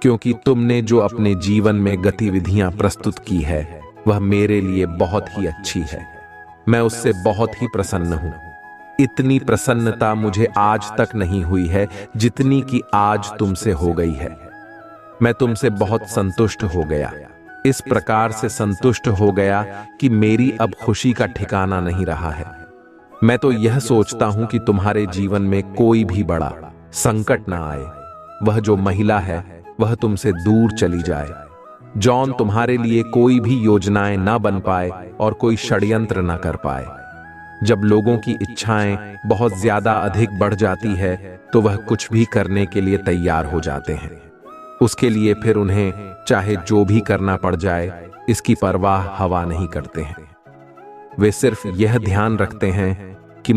क्योंकि तुमने जो अपने जीवन में गतिविधियां प्रस्तुत की है वह मेरे लिए बहुत ही अच्छी है। मैं उससे बहुत ही प्रसन्न हूं। इतनी प्रसन्नता मुझे आज तक नहीं हुई है जितनी कि आज तुमसे हो गई है। मैं तुमसे बहुत संतुष्ट हो गया, इस प्रकार से संतुष्ट हो गया कि मेरी अब खुशी का ठिकाना नहीं रहा है। मैं तो यह सोचता हूं कि तुम्हारे जीवन में कोई भी बड़ा संकट ना आए, वह जो महिला है वह तुमसे दूर चली जाए, जौन तुम्हारे लिए कोई भी योजनाएं ना बन पाए और कोई षड्यंत्र ना कर पाए। जब लोगों की इच्छाएं बहुत ज्यादा अधिक बढ़ जाती है तो वह कुछ भी करने के लिए तैयार हो जाते हैं। उसके लिए फिर उन्हें चाहे जो भी करना पड़ जाए, इसकी परवाह हवा नहीं करते हैं। वे सिर्फ यह ध्यान रखते हैं कि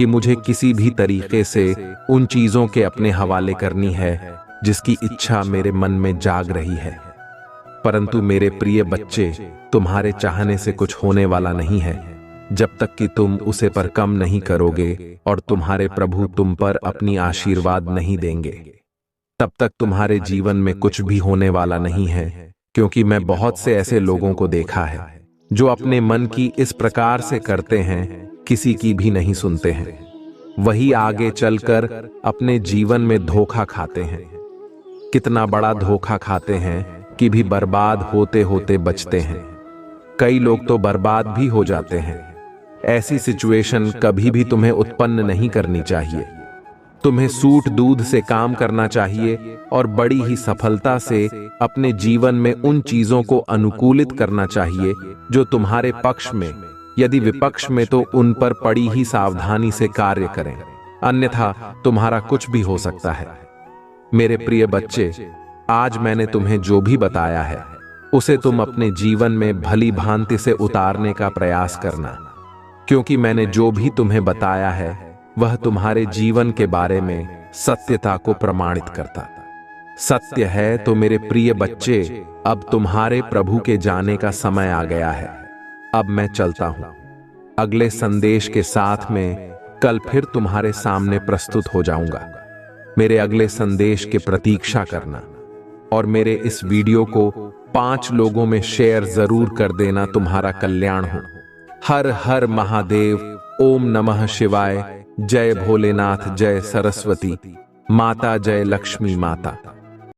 मुझे किसी भी तरीके से उन चीजों के अपने हवाले करनी है जिसकी इच्छा मेरे मन में जाग रही है। परंतु मेरे प्रिय बच्चे, तुम्हारे चाहने से कुछ होने वाला नहीं है जब तक कि तुम उसे पर कम नहीं करोगे और तुम्हारे प्रभु तुम पर अपनी आशीर्वाद नहीं देंगे। तब तक तुम्हारे जीवन में कुछ भी होने वाला नहीं है, क्योंकि मैं बहुत से ऐसे लोगों को देखा है जो अपने मन की इस प्रकार से करते हैं, किसी की भी नहीं सुनते हैं। वही आगे चलकर अपने जीवन में धोखा खाते हैं। कितना बड़ा धोखा खाते हैं कि भी बर्बाद होते होते बचते हैं। कई लोग तो बर्बाद भी हो जाते हैं। ऐसी सिचुएशन कभी भी तुम्हें उत्पन्न नहीं करनी चाहिए। तुम्हें सूट दूध से काम करना चाहिए और बड़ी ही सफलता से अपने जीवन में उन चीजों को अनुकूलित करना चाहिए जो तुम्हारे पक्ष में, यदि विपक्ष में तो उन पर बड़ी ही सावधानी से कार्य करें, अन्यथा तुम्हारा कुछ भी हो सकता है। मेरे प्रिय बच्चे, आज मैंने तुम्हें जो भी बताया है उसे तुम अपने जीवन में भली भांति से उतारने का प्रयास करना, क्योंकि मैंने जो भी तुम्हें बताया है वह तुम्हारे जीवन के बारे में सत्यता को प्रमाणित करता सत्य है। तो मेरे प्रिय बच्चे, अब तुम्हारे प्रभु के जाने का समय आ गया है। अब मैं चलता हूं। अगले संदेश के साथ में कल फिर तुम्हारे सामने प्रस्तुत हो जाऊंगा। मेरे अगले संदेश की प्रतीक्षा करना और मेरे इस वीडियो को 5 लोगों में शेयर जरूर कर देना। तुम्हारा कल्याण हो। हर हर महादेव। ओम नमः शिवाय। जय भोलेनाथ, जय सरस्वती माता, जय लक्ष्मी माता।